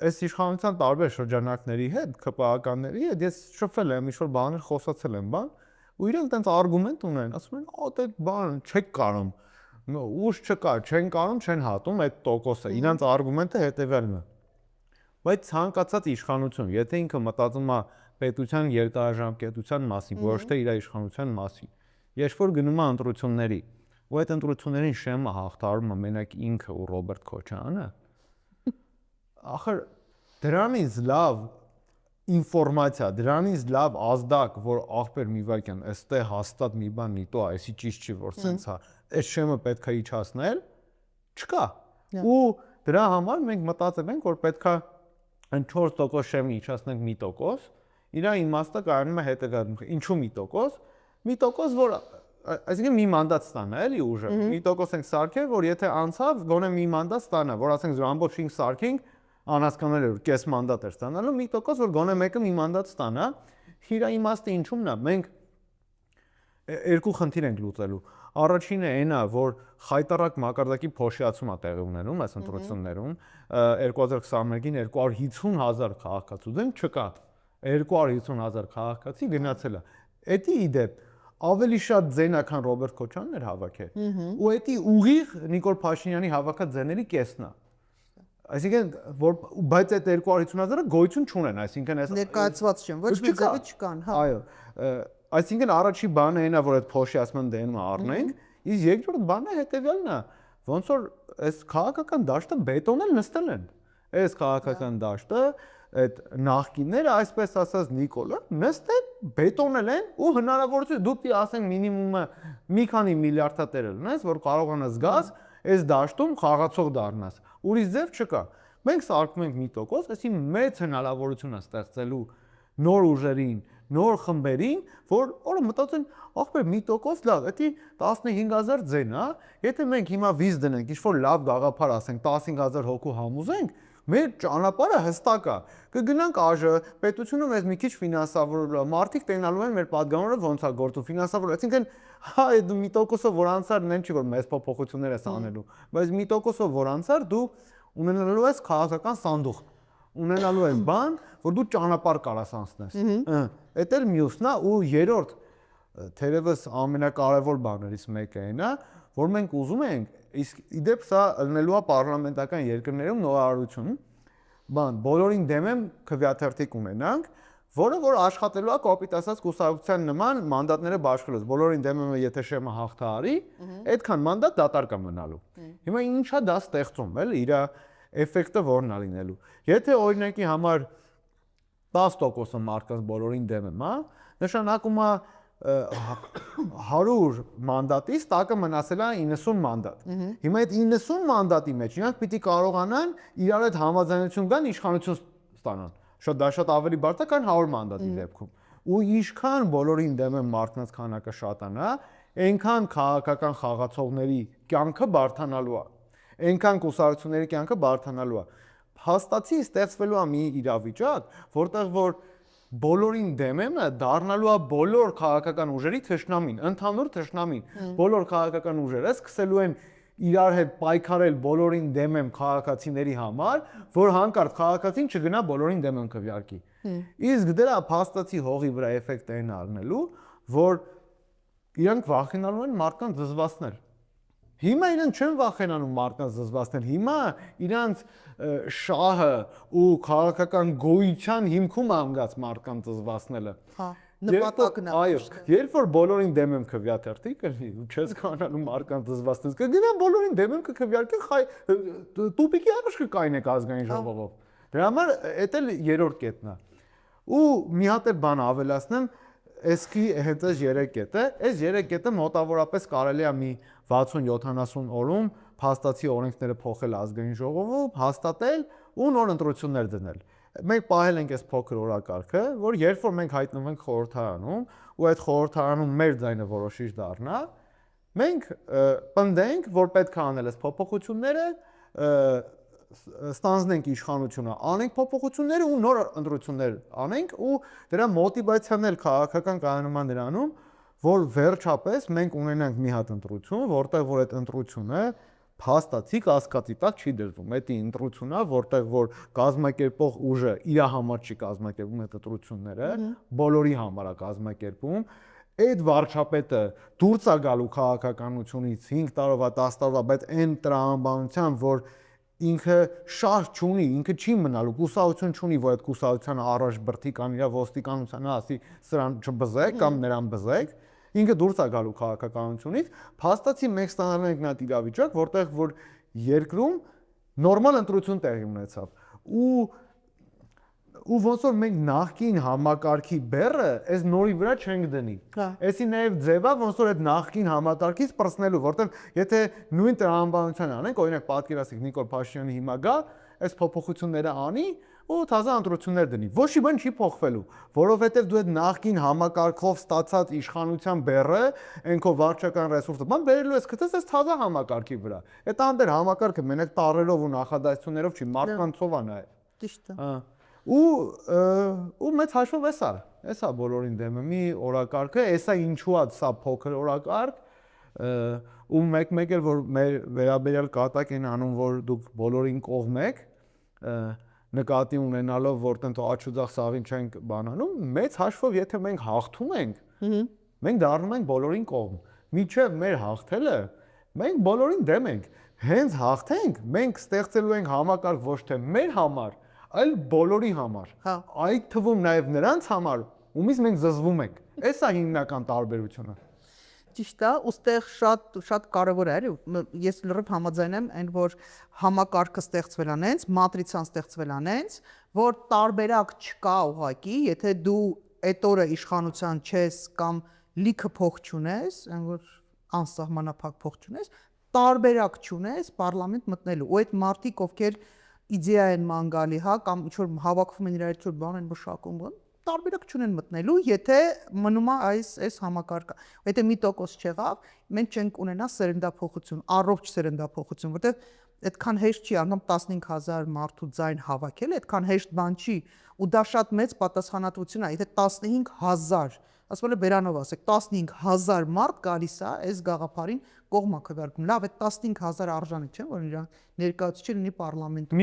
այս իշխանության տարբեր շրջանակների հետ, ԿՊԱ-ականների հետ ես շփվել եմ, ինչ-որ բաներ խոսացել եմ, բան, ու իրենք տենց արգումենտ ունեն, ասում են, «Ո՞տ այդ բան չեք կարող»։ Ուժ չկա, չեն կարող, չեն հատում այդ տոկոսը։ Իրանց արգումենտը հետևյալն է։ Բայց ցանկացած իշխանություն, եթե ինքը մտածում է պետության երկարաժամկետության մասին, ոչ թե իր իշխանության մասին, երբ որ գնում է ընտրությունների, ու այդ ընտրություններին շեմը հաղթարում է մենակ ինքը ու Ռոբերտ Քոչարյանը, ախր դրանից լավ ինֆորմացիա, դրանից լավ ազդակ, որ ախպեր մի վարքյան, այստեղ հաստատ մի բան նիտո, այսի ճիշտ չի, որ սենց է, այդ շեմը պետք է իջացնել, չկա։ Ու դրա համար մենք մտածել ենք, որ պետք է այն 4% շեմը իջացնենք 1%, իրա իմաստը կայանում է հետևյալն, ինչու 1%, 1%, որ այսինքն մի մանդատ ստանա, էլի ուժը, 1% ենք սարքել, որ եթե անցավ, գոնե մի մանդատ ստանա, որ ասենք ամբողջ 5 սարքենք, անհասկանալի է, որ կես մանդատ էր ստանալու, 1%, որ գոնե մեկը մի մանդատ ստանա, իրա իմաստը ինչումն է, մենք երկու խնդիր ենք լուծելու։ Առաջինը այն է, որ խայտարակ մակարդակի փոշիացում է տեղի ունենում այս ընտրություններում, 2021-ին 250,000 քաղաքացու դեմ չկա, 250,000 քաղաքացի գնացել է։ Էդի իդեպ ավելի շատ ձենա, քան Ռոբերտ Քոչարյանն էր հավաքել, ու էդի ուղիղ Նիկոլ Փաշինյանի հավաքած ձեների կեսն է։ Այսինքն, բայց այդ 250,000-ը գոյություն չունեն, այսինքն այս ներկայացված չեն, ոչ մի ձևի չկան, հա։ Այո, այսինքն առաջի բանը այնա, որ այդ փոշիացման դենը առնենք, իսկ երկրորդ բանը հետեւյալն է, ոնց որ այս քաղաքական դաշտը բետոնել նստել են։ Այս քաղաքական դաշտը այդ նախկինները, այսպես ասած Նիկոլը, նստել բետոնել են ու հնարավորություն դու պիտի ասենք մինիմումը մի քանի միլիարդատեր ունես, որ կարողանաս գաս այս դաշտում խաղացող դառնաս։ Ուրիշ ձև չկա։ Մենք սարքում ենք 1%, այսի մեծ հնարավորություն է ստեղծելու նոր ուժերին, նոր խմբերին, որ օրը մտածեն, ախպեր 1% լավ, դա 15000 ձեն, հա։ Եթե մենք հիմա վիզ դնենք, ինչ-որ լավ գաղափար ասենք, 15000 հոգու համոզենք, մեր ճանապարհը հստակ է։ Կգնանք ԱԺ, պետությունը մեզ մի քիչ ֆինանսավորել, մարդիկ տենալու են մեր падգամավորը ոնց է գործում, ֆինանսավորել, այսինքն հա այդ 1%-ով որ անցար, նեն չի որ մեծ փոփոխություններ ես անելու, բայց 1%-ով որ անցար, դու ունենալու ես քաղաքական սանդուղ, ունենալու ես բան, որ դու ճանապարհ կարաս անցնես։ Էդ էլ մյուսն է ու երրորդ թերևս ամենակարևոր բաներից մեկը այն է, որ մենք ուզում ենք, իսկ իդեպ սա ելնելու է պարլամենտական երկրներում նորարարություն, բան, բոլորին դեմ եմ քվեաթերթիկ ունենանք, որը որ աշխատելու է կոպիտ ասած կուսակցության նման մանդատները բաշխելուց, բոլորին դեմ եմ եթե շեմը հաղթահարի, այդքան մանդատ դատարկ է մնալու։ Հիմա ինչա դա ստեղծում, էլի, իր էֆեկտը որն է լինելու։ Եթե օրինակի համար 10% մարդկանց բոլորին դեմ եմ, հա, նշանակում է 100 մանդատից տակը մնացել է 90 մանդատ։ Հիմա այդ 90 մանդատի մեջ իրանք պիտի կարողանան իրար հետ համաձայնություն կան իշխանություն ստանան։ Դա շատ ավելի բարդ է, քան 100 մանդատի դեպքում։ Ու ինչքան բոլորին դեմ են մարդկանց քանակը շատանա, այնքան քաղաքական խաղացողների կյանքը բարդանալու է։ Այնքան կուսակցությունների կյանքը բարդանալու է։ Հաստատի ստեղծվելու է մի իրավիճակ, որտեղ որ բոլորին դեմ եմ դառնալու է բոլոր քաղաքական ուժերի թշնամին, ընդհանուր թշնամին։ Բոլոր քաղաքական ուժերը սկսելու են իրար հետ պայքարել բոլորին դեմ եմ քաղաքացիների համար, որ հանկարծ քաղաքացին չգնա բոլորին դեմ եմ քվեարկի։ Իսկ դրա փաստացի հողի վրա էֆեկտ են առնելու, որ իրանք վախենալու են մարդկանց զզվացնել։ Հիմա իրենք չեն վախենանում մարդկանց զզվացնել, հիմա իրանք շահը ու քաղաքական գոյության հիմքում անգած մարդկանց զզվացնելը։ Հա, նպատակն է։ Այո, երբ որ բոլորին դեմ եմ քվեաթերթի, չես կարողանում մարդկանց զզվացնել, կգնան բոլորին դեմ եմ կքվեարկեն, տուպիկի առաջ կկայնեք ազգային ժողովով։ Դրա համար էդ էլ երրորդ կետն է։ Ու մի հատ էլ բան ավելացնեմ, էսքի հետ էս 3 կետը, այս 3 կետը մոտավորապես կարելի է մի 60-70 օրում փաստացի օրենքները փոխել ազգային ժողովում, հաստատել ու նոր ընտրություններ դնել։ Մենք պահել ենք այս փոքր օրակարգը, որ երբ որ մենք հայտնվենք խորհրդարանում ու այդ խորհրդարանում մեր ձայնը որոշիչ դառնա, մենք պնդենք, որ պետք է անել այս փոփոխությունները, ստանձնենք իշխանությունը, անենք փոփոխությունները ու նոր ընտրություններ անենք ու դրա մոտիվացիան էլ քաղաքական կայանում նրանում, որ վերջապես մենք ունենանք մի հատ ընտրություն, որտեղ որ այդ ընտրությունը փաստացի կասկածի տակ չի դրվում։ Դա ընտրությունն է, որտեղ որ կազմակերպող ուժը իր համար չի կազմակերպում այդ ընտրությունները, բոլորի համար է կազմակերպում։ Այդ վարչապետը դուրս է գալու քաղաքականությունից 5 տարվա, 10 տարվա, բայց այն տրամաբանությամբ, որ ինքը շարժ չունի, ինքը չի մնալու, կուսակցություն չունի, որ այդ կուսակցությանը առաջ բրդի կամ իր ոստիկանությանը ասի սրան չբզեք կամ նրան բզեք, ինքը դուրս է գալու քաղաքականությունից, փաստացի մենք ստանալու ենք նա իրավիճակ, որտեղ որ երկրում նորմալ ընտրություն տեղի ունեցավ ու ոնց որ մենք նախկին համակարգի բեռը այս նորի վրա չենք դնի։ Էսի նաև ձևա ոնց որ այդ նախկին համակարգից պրծնելու, որտեղ եթե նույն տրամաբանության անենք, օրինակ պատկերացրեք Նիկոլ Փաշինյանը հիմա գա, այս փոփոխությունները անի ու թազա ընտրություններ դնի։ Ոչ մի բան չի փոխվելու, որովհետև դու այդ նախկին համակարգով ստացած իշխանության բեռը, այնքով վարչական ռեսուրսը, բան բերելու ես գտես այս թազա համակարգի վրա։ Այդ անդեր համակարգը մենակ տարերով ու նախադասություններով չի, մարդկանցով է նաև։ Ճիշտ է։ Ու մեծ հաշվով էսա բոլորին դեմ է մի օրակարգը, էսա ինչու է սա փոքր օրակարգ, ու մեկ էլ որ մեր վերաբերյալ կատակ են անում, որ դուք բոլորին կողմեք, նկատի ունենալով, որ տենց աչուձախ սաղին չենք բանանում, մեծ հաշվով եթե մենք հաղթում ենք, մենք դառնում ենք բոլորին կողմ։ Մինչև մեր հաղթելը մենք բոլորին դեմ ենք։ Հենց հաղթենք, մենք ստեղծելու ենք համակարգ ոչ թե մեր համար, այլ բոլորի համար։ Այդ թվում նաև նրանց համար, ումից մենք զզվում ենք։ Էսա հիմնական տարբերությունը։ Ճիշտ է, ուստեղ շատ կարևոր է, ես լրիվ համաձայն եմ, այն որ համակարգը ստեղծվել անենց, մատրիցան ստեղծվել անենց, որ տարբերակ չկա ուղղակի, եթե դու այդ օրը իշխանության չես կամ լիքը փող չունես, այն որ անսահմանափակ փող չունես, տարբերակ չունես պարլամենտ մտնելու։ Ու այդ մարդիկ, ովքեր իդեա են ման գալի, հա, կամ ինչ որ հավաքվում են իրար ինչ որ բան են մշակում, տարբերակ չունեն մտնելու, եթե մնում է այս համակարգը։ Եթե մի տոկոս չեղավ, մենք չենք ունենա սերնդափոխություն, առողջ սերնդափոխություն, որտեղ այդքան հեշտ չի, անգամ 15000 մարդու ձայն հավաքել, այդքան հեշտ բան չի, ու դա շատ մեծ պատասխանատվություն է, եթե 15000, ասում եմ բերանով ասեք, 15000 մարդ գալիս է այս գաղափարին կողմա քվեարկում։ Լավ, այդ 15000 արժանի չէ, որ իր ներկայացուցիչ լինի պարլամենտում։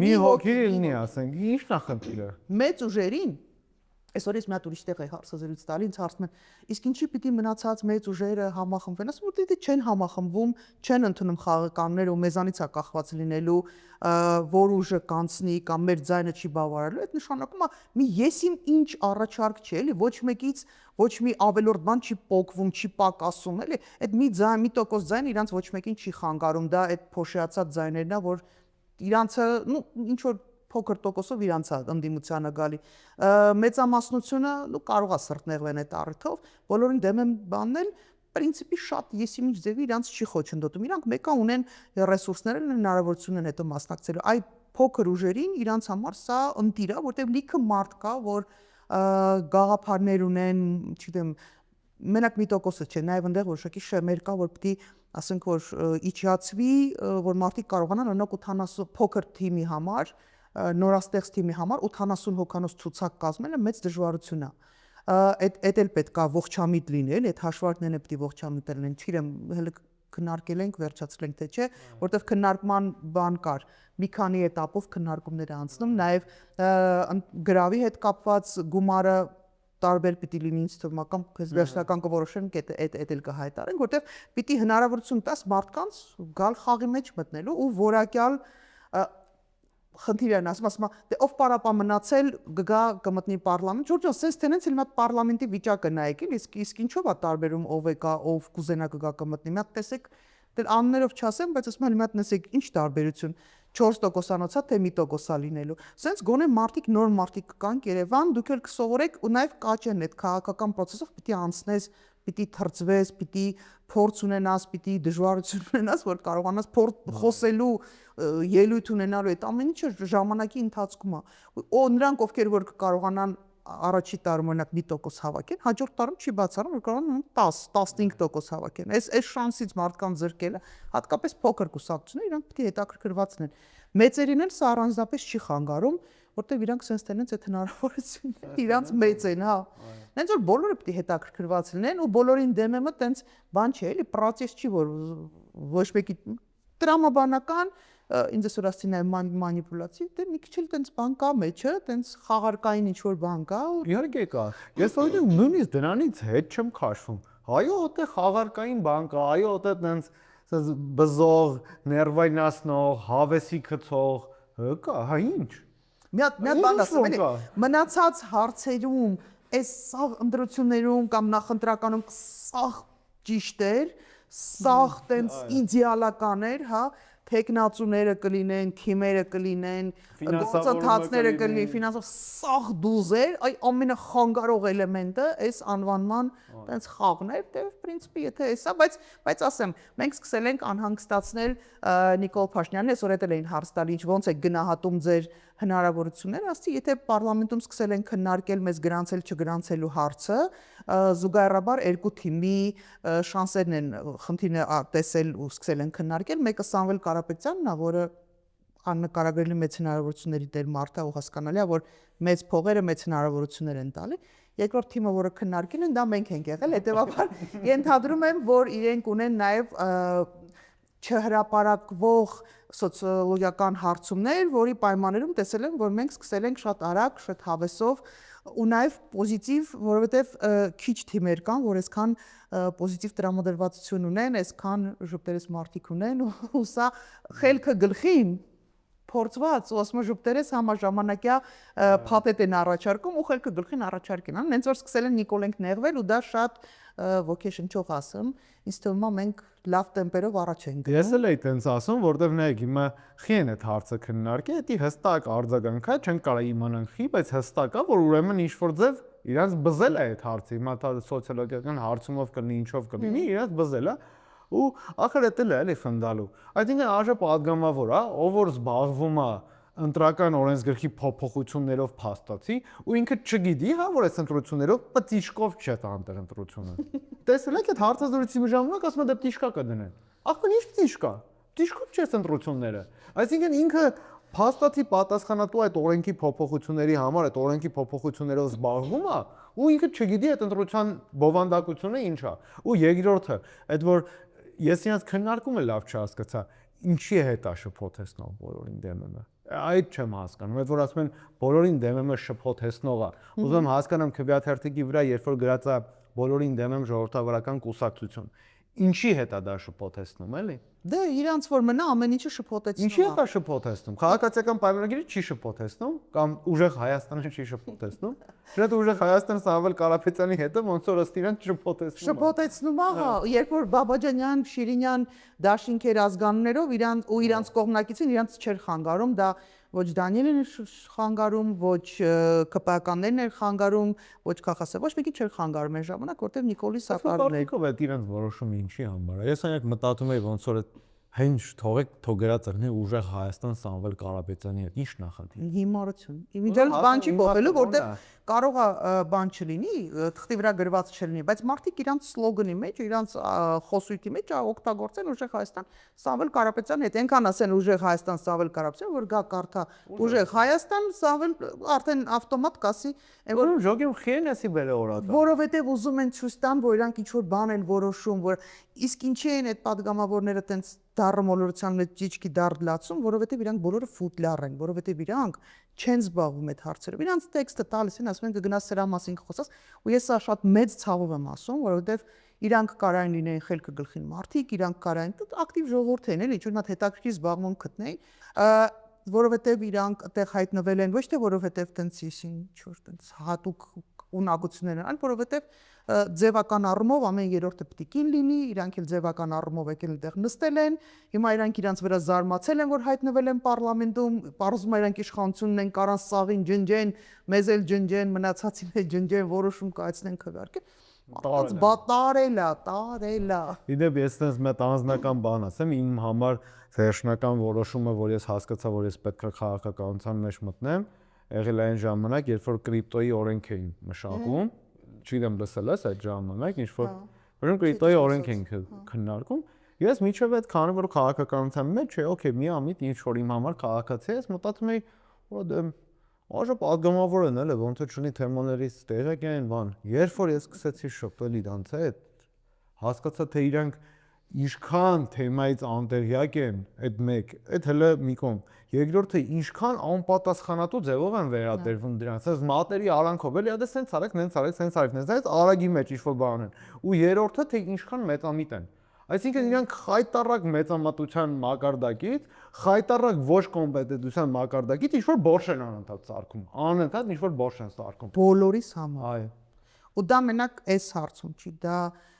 Մի հոգի լինի, ասենք, ի՞նչն է խնդիրը։ Մեծ ուժերին այսօր ես մի հատ ուրիշ տեղ էի հարցազրույց տալի, ինձ հարցում են, իսկ ինչի պիտի մնացած մեծ ուժերը համախմբվեն, ասում որ դե չեն համախմբվում, չեն ընդունում խաղաղականներ ու մեզանից է կախված լինելու, որ ուժը կանցնի կամ մեր ձայնը չի բավարարելու, այդ նշանակում է մի եսիմ ինչ առաջարկ չի, էլի, ոչ մեկից ոչ մի ավելորդ բան չի պոկվում, չի պակասում, էլի, այդ մի ձայն, մի տոկոս ձայն իրանց ոչ մեկին չի խանգարում, դա այդ փոշիացած ձայներն է, որ իրանցը, ինչ որ փոքր տոկոսով իրանց ընդդիմությանը գալի։ Մեծամասնությունը կարող է սրտնեղվեն այդ առիթով, բոլորին դեմ են բանել, պրինցիպի շատ եսիմինչ ձևի իրանց չի խոչընդոտում։ Իրանք մեկը ունեն ռեսուրսները, հնարավորություն են հետո մասնակցելու։ Այդ փոքր ուժերին իրանց համար սա ընտիր է, որտեղ լիքը մարդ կա, որ գաղափարներ ունեն, չգիտեմ, մենակ մի տոկոսը չէ, նաև այնտեղ որոշակի շեմեր կա, որ պիտի ասենք որ իջացվի, որ մարդիկ կարողանան օրինակ 80 փոքր թիմի համար նորաստեղծ թիմի համար 80 հոգանոց ցուցակ կազմելը մեծ դժվարություն է։ Այդ էլ պետք է ողջամիտ լինել, այդ հաշվարկներն է պետք է ողջամիտ լինեն։ Չիրեմ, հələ քննարկել ենք, վերջացրել ենք թե չէ, որտեղ քննարկման բան կար։ Մի քանի էտապով քննարկումներ անցնում, նաև գրավի հետ կապված գումարը տարբեր պիտի լինի ինձ թվում է կամ վերջնական կորոշեն այդ էլ կհայտարարեն, որտեղ պիտի հնարավորություն տաս մարդկանց գալ խաղի մեջ մտնելու ու որակյալ խնդիրն ասում դե ով պարապա մնացել գգա կմտնի պարլամենտ Ջորջան սենց տենենց էլ մի հատ պարլամենտի վիճակը նայեք իսկ ինչով է տարբերում ով է կա ով կուզենա գգա կմտնի մի հատ տեսեք դե անուններով չասեմ բայց ասում եմ մի հատ նսեք ինչ տարբերություն 4%-անոցա թե 1%-ա լինելու։ Սենց գոնե մարդիկ նոր մարդիկ կան Երևան, դուք էլ կսովորեք ու նաև կաճեն այդ քաղաքական process-ով պիտի անցնես, պիտի թրծվես, պիտի փորձ ունենաս, պիտի դժվարություն ունենաս, որ կարողանաս խոսելու, ելույթ ունենալու այդ ամեն ինչը ժամանակի ընթացքում է։ Ու նրանք ովքեր որ կարողանան առաջի տարում օրինակ 1% հավաքեն, հաջորդ տարում չի բացառում որ կարողանան 10-15% հավաքեն։ Այս շանսից մարդկանց զրկելը, հատկապես փոքր կուսակցությունները իրանք պետք է հետաքրքրված լինեն։ Մեծերին էլ սա առանձնապես չի խանգարում, որտեղ իրանք sense տենենց այդ հնարավորությունները իրանք մեծ են, հա։ Նենց որ բոլորը պետք է հետաքրքրված լինեն ու բոլորին դեմեմը տենց բան չի, էլի, պրոցես չի, որ ոչ մեկի տրամաբանական ինձ էսօր ասցին այ մանիպուլյացիվ, դե մի քիչ էլ տենց բան կա մեջը, տենց խաղարկային ինչ-որ բան կա ու Իհարկե կա։ Ես օրինակ նույնիսկ դրանից հետ չեմ քաշվում։ Այո, այդտեղ խաղարկային բան կա, այո, այդտեղ տենց բզող, ներվայնացնող, հավեսի գցող, կա, հա ինչ։ մի հատ բան ասեմ, էլի, մնացած հարցերում, այս սաղ ընտրություններում կամ նախընտրականում սաղ ճիշտ էր, սաղ տենց իդեալական էր, հա, տեխնացուները կլինեն, թիմերը կլինեն, գործընթացները կլինեն, ֆինանսով սաղ դուզեր, այ ամենախանգարող էլեմենտը այս անվանման տենց խաղն էր, դե պրինցիպի եթե էսա, բայց ասեմ, մենք սկսել ենք անհանգստացնել Նիկոլ Փաշինյանին, այսօր էլ էին հարց տալի, ինչ ոնց է գնահատում ձեր հնարավորությունները, ասի, եթե պարլամենտում սկսել են քննարկել մեզ գրանցել չգրանցելու հարցը, զուգահեռաբար երկու թիմի շանսերն են խնդիրը տեսել ու սկսել են քննարկել, մեկը Սամվել Կարապետյանն է, որը աննկարագրելի մեծ հնարավորությունների դեր մարդ է ու հասկանալի է, որ մեծ փողերը մեծ հնարավորություններ են տալի։ Երկրորդ թիմը, որը քննարկել են, դա մենք ենք եղել, հետեւաբար ենթադրում եմ, որ իրենք ունեն նաև չհրապարակվող սոցիոլոգիական հարցումներ, որի պայմաններում տեսել են, որ մենք սկսել ենք շատ արագ, շատ հավեսով ու նաև պոզիտիվ, որովհետև քիչ թիմեր կան, որ այսքան պոզիտիվ տրամադրվածություն ունեն, այսքան ժպտերես մարդիկ ունեն ու սա խելքը գլխին փորձված ու ասում ժպտերես համաժամանակյա փաթեթ են առաջարկում ու խելքը գլխին առաջարկեն, հենց որ սկսել են Նիկոլենք նեղվել ու դա շատ ոգեշնչող ասեմ, ինձ թվում է մենք լավ տեմպերով առաջ ենք գնում։ Ես էլ էի տենց ասում, որտեվ նայեք, հիմա խի են այդ հարցը քննարկի, դա հստակ արձագանք է, չեն կարող իմանալ խի, բայց հստակ է, որ ուրեմն ինչ-որ ձև իրանց բզել է այդ հարցը, հիմա դա սոցիոլոգիական հարցումով կլինի, ինչով կլինի, իրանց բզել է ու ախր դա էլ է էլի ֆնդալու։ Այսինքն արժե պատգամավոր է, ով որ զբաղվում է ընտրական օրենսգրքի փոփոխություններով փաստացի ու ինքը չգիտի, հա, որ այս ընտրություններով պտիշկով չէ տա անտեղ ընտրությունը։ Տեսել եք այդ հարցազրույցի ժամանակ ասում է դա պտիշկա կդնեն։ Ախր ինչ պտիշկա։ Պտիշկով չէ ընտրությունները։ Այսինքն ինքը փաստացի պատասխանատու այդ օրենքի փոփոխությունների համար այդ օրենքի փոփոխություններով զբաղվում է ու ինքը չգիտի այդ ընտրության բովանդակությունը ինչ է։ Ու երկրորդը, այդ որ ես իրաց քննարկումը լավ չհասկացա, ինչի է հետա շփոթեցնող բոլորին դեմը։ Այդ չեմ հասկանում, այդ որ ասում են բոլորին դեմը շփոթեցնող է։ Ուզում եմ հասկանամ քվեաթերթիկի վրա, երբ որ գրած է բոլորին դեմեմ ժողովրդավարական կուսակցություն։ Ինչի հետ է դա շփոթեցնում, էլի։ Դե իրանց որ մնա ամեն ինչը շփոթեցնում։ Ինչի է դա շփոթեցնում։ Քաղաքացիական պայմանագիրը չի շփոթեցնում կամ ուժեղ Հայաստանը չի շփոթեցնում։ Շուտ ուժեղ Հայաստանը Սամվել Կարապետյանի հետ ոնց որ ըստ իրան շփոթեցնում։ Շփոթեցնում է, հա, երբ որ Բաբաջանյան, Շիրինյան դաշինքեր ազգանուններով իրանց կողմնակիցին իրանց չէր խանգարում, դա ոչ Դանիելն էր խանգարում, ոչ ԿՊԱ-ականներն էր խանգարում, ոչ Քախասը, ոչ մեկին չէր խանգարում այն ժամանակ, որտեղ Նիկոլի Սապարն էր։ Ով է իրենց որոշումը ինչի համար է։ Ես այնակ մտածում եի ոնց որ հենց թողեք թող գրած եղնի ուժեղ Հայաստան Սամվել Կարապետյանի հետ ինչ նախադիր։ Հիմարություն։ Իմիջիալ բան չի փոխելու, որտեղ կարող է բան չլինի, թղթի վրա գրված չլինի, բայց մարդիկ իրանց սլոգանի մեջ, իրանց խոսույթի մեջ օգտագործեն ուժեղ Հայաստան Սամվել Կարապետյանի հետ։ Այնքան ասեն ուժեղ Հայաստան Սամվել Կարապետյան, որ գա կարդա ուժեղ Հայաստան Սամվել արդեն ավտոմատ կասի, որ ժոգեմ խեն էսի բերե օրակա։ որովհետև ուզում են ցույց տան, որ իրանք ինչ որ բան են որոշում, որ իսկ ինչի են այդ падգամավորները տենց դառը մոլորության մեջ ճիճկի դառ լացում, որովհետև իրանք բոլորը ֆուտլար են, որովհետև իրանք չեն զբաղվում այդ հարցերով։ Իրանց տեքստը տալիս են, ասում են կգնաս սրա մասին խոսած, ու ես սա շատ մեծ ցավով եմ ասում, որովհետև իրանք կարային լինեն խելքը գլխին մարդիկ, իրանք կարային ակտիվ ժողովուրդ են, էլի, ինչ որ նա հետաքրքիր զբաղմունք գտնեին։ որովհետև իրանք այդտեղ հայտնվել են ոչ թե որովհետև տենց ինչ որ տենց հատուկ ունակություններ են, այլ որովհետև ձևական առումով ամեն երրորդը պետք է կին լինի, իրանք էլ ձևական առումով եկել այդտեղ նստել են, հիմա իրանք իրանց վրա զարմացել են, որ հայտնվել են պարլամենտում, պարզվում է իրանք իշխանություն ունեն, կարան սաղին ջնջեն, մեզ էլ ջնջեն, մնացածին էլ ջնջեն, որոշում կայացնեն քվեարկել։ Տարելա։ Իդեպ ես այդպես մեծ անձնական բան ասեմ, իմ համար վերջնական որոշումը, որ ես հասկացա, որ ես պետք է քաղաքականության մեջ մտնեմ, եղել այն ժամանակ, երբ որ կրիպտոյի օրենք էին մշակում, չգիտեմ լսել ես այդ ժամանակ, ինչ որ որոնք կրիպտոյի օրենք էին քննարկում, ես միջև այդ քանի որ քաղաքականության մեջ չէ, օքեյ, մի ամիտ ինչ որ իմ համար քաղաքացի ես, մտածում էի, որ դե Աշը պատգամավոր են էլ, ոնց որ չունի թեմաներից տեղեկ են, բան։ Երբ որ ես սկսեցի շփվել իրանց հետ, հասկացա թե իրանք ինչքան թեմայից անտեղյակ են, այդ մեկ, այդ հələ մի կողմ։ Երկրորդը ինչքան անպատասխանատու ձևով են վերաբերվում դրանց, ասես մատերի արանքով, էլի դա սենց արեք, նենց արեք, սենց արեք, նենց արագի մեջ ինչ որ բան են։ Ու երրորդը թե ինչքան մեծամիտ են։ Այսինքն իրանք խայտարակ մեծամտության մակարդակից, խայտարակ ոչ կոմպետենտության մակարդակից ինչ որ բորշ են անընդհատ սարքում, անընդհատ ինչ որ բորշ են սարքում։ Բոլորիս համար։ Այո։ Ու դա մենակ այս հարցում չի, դա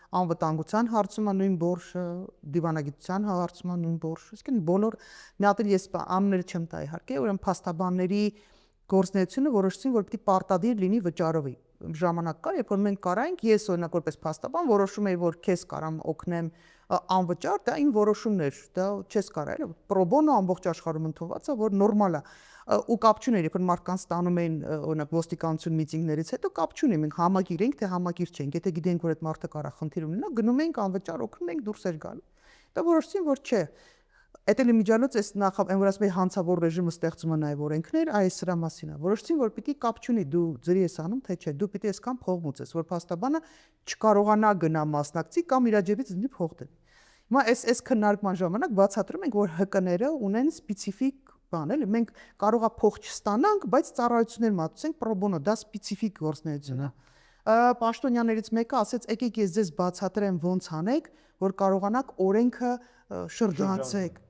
անվտանգության հարցում է նույն բորշը, դիվանագիտության հարցում է նույն բորշը։ Իսկն բոլոր մի հատ էլ ես ամները չեմ տա իհարկե, ուրեմն փաստաբանների գործունեությունը որոշեցին, որ պիտի պարտադիր լինի վճարովի։ Ժամանակ կար, երբ որ մենք կարայինք, ես օրինակ որպես փաստաբան որոշում էի, որ քեզ կարամ օգնեմ անվճար, դա իմ որոշումն էր, դա չես կարա, էլի պրոբոնո ամբողջ աշխարհում ընդունված է, որ նորմալ է։ Ու կապ չուներ, երբ որ մարդկանց ստանում էին օրինակ ոստիկանություն միտինգներից հետո կապ չունի, մենք համագիր ենք, թե համագիր չենք, եթե գիտենք, որ այդ մարդը կարա խնդիր ունենա, գնում ենք անվճար օգնում ենք, դուրս էր գալու։ Դա որոշեցին, որ չէ։ Այդ էլ իմիջիալոց էս նախավ այն որ ասում էի հանցավոր ռեժիմը ստեղծում է նաև օրենքներ, այս սրա մասին է։ Որոշեցին, որ պիտի կապ չունի, դու ձրի ես անում, թե չէ, դու պիտի այսքան փող մուծես, որ փաստաբանը չկարողանա գնա մասնակցի կամ իր աջեբից դնի փող դեն։ Հիմա այս քննարկման ժամանակ բացատրում ենք, որ ՀԿ-ները ունեն սպეციფიկ բան, էլի մենք կարող է փող չստանանք, բայց ծառայություններ մատուցենք պրոբոնո, դա սպეციფიկ գործունեություն է։ Պաշտոնյաներից մեկը ասեց, եկեք ես ձեզ բացատրեմ ոնց անեք, որ կարողանաք օրենքը շրջանցեք։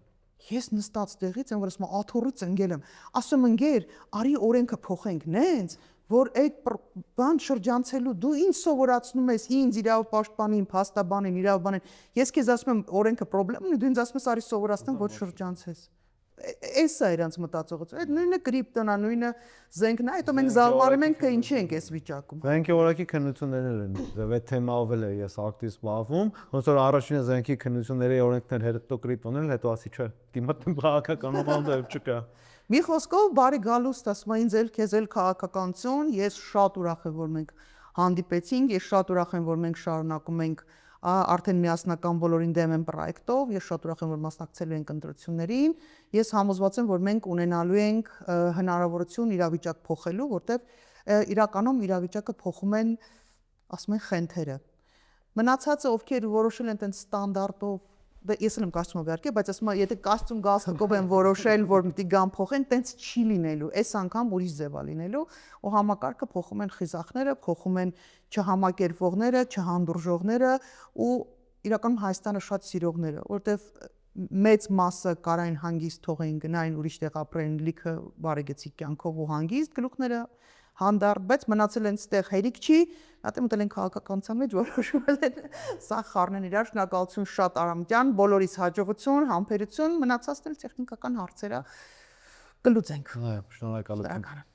Ես նստած տեղից եմ, որ ասում եմ, աթոռից ընկել եմ, ասում ընկեր, արի օրենքը փոխենք նենց, որ այդ բան շրջանցելու դու ինչ սովորացնում ես ինձ իրավապաշտպանին, փաստաբանին, իրավաբանին, ես քեզ ասում եմ օրենքը խնդրեմ ունի, դու ինձ ասում ես արի սովորացնեմ, ոչ շրջանցես։ Էս է իրանց մտածողությունը։ Այդ նույնը կրիպտոնա, նույնը զենքն է, հետո մենք զարմանում ենք, թե ինչի ենք այս վիճակում։ Զենքի օրակի քննություններն են, այդ թեմայով էլ է ես ակտիվ զբաղվում, ոնց որ առաջինը զենքի քննությունների օրենքներ հետո կրիպտոնել, հետո ասի չէ, դիմացում քաղաքականություն դեռ չկա։ Մի խոսքով բարի գալուստ, ասում եմ, ինձ էլ քեզ էլ քաղաքականություն, ես շատ ուրախ եմ, որ մենք հանդիպեցինք, ես շատ ուրախ եմ, որ մենք շարունակում ենք արդեն միասնական բոլորին դեմ են պրոյեկտով, ես շատ ուրախ եմ, որ մասնակցելու ենք ընտրություններին, ես համոզված եմ, որ մենք ունենալու ենք հնարավորություն իրավիճակ փոխելու, որտեղ իրականում իրավիճակը փոխում են, ասում են, խենթերը։ Մնացածը ովքեր որոշել են այդպես ստանդարտով, ես էլ եմ կասում իհարկե, բայց ասում եմ, եթե կասում գալստուկով են որոշել, որ պիտի գան փոխեն, տենց չի լինելու, այս անգամ ուրիշ ձև է լինելու, ու համակարգը փոխում են խիզախները, փոխում են չհամակերպվողները, չհանդուրժողները ու իրականում Հայաստանը շատ սիրողները, որտեվ մեծ մասը կարային հանգիստ թողեն գնային ուրիշ տեղ ապրեն լիքը բարեկեցիկ կյանքով ու հանգիստ գլուխները հանդարտ, բայց մնացել են ստեղ հերիք չի, հատեմ ուտել են քաղաքականության մեջ որոշվել են սա խառնեն իրար, շնորհակալություն շատ Արամտյան, բոլորիս հաջողություն, համբերություն, մնացածն էլ տեխնիկական հարցեր է կլուծենք։ Այո, շնորհակալություն։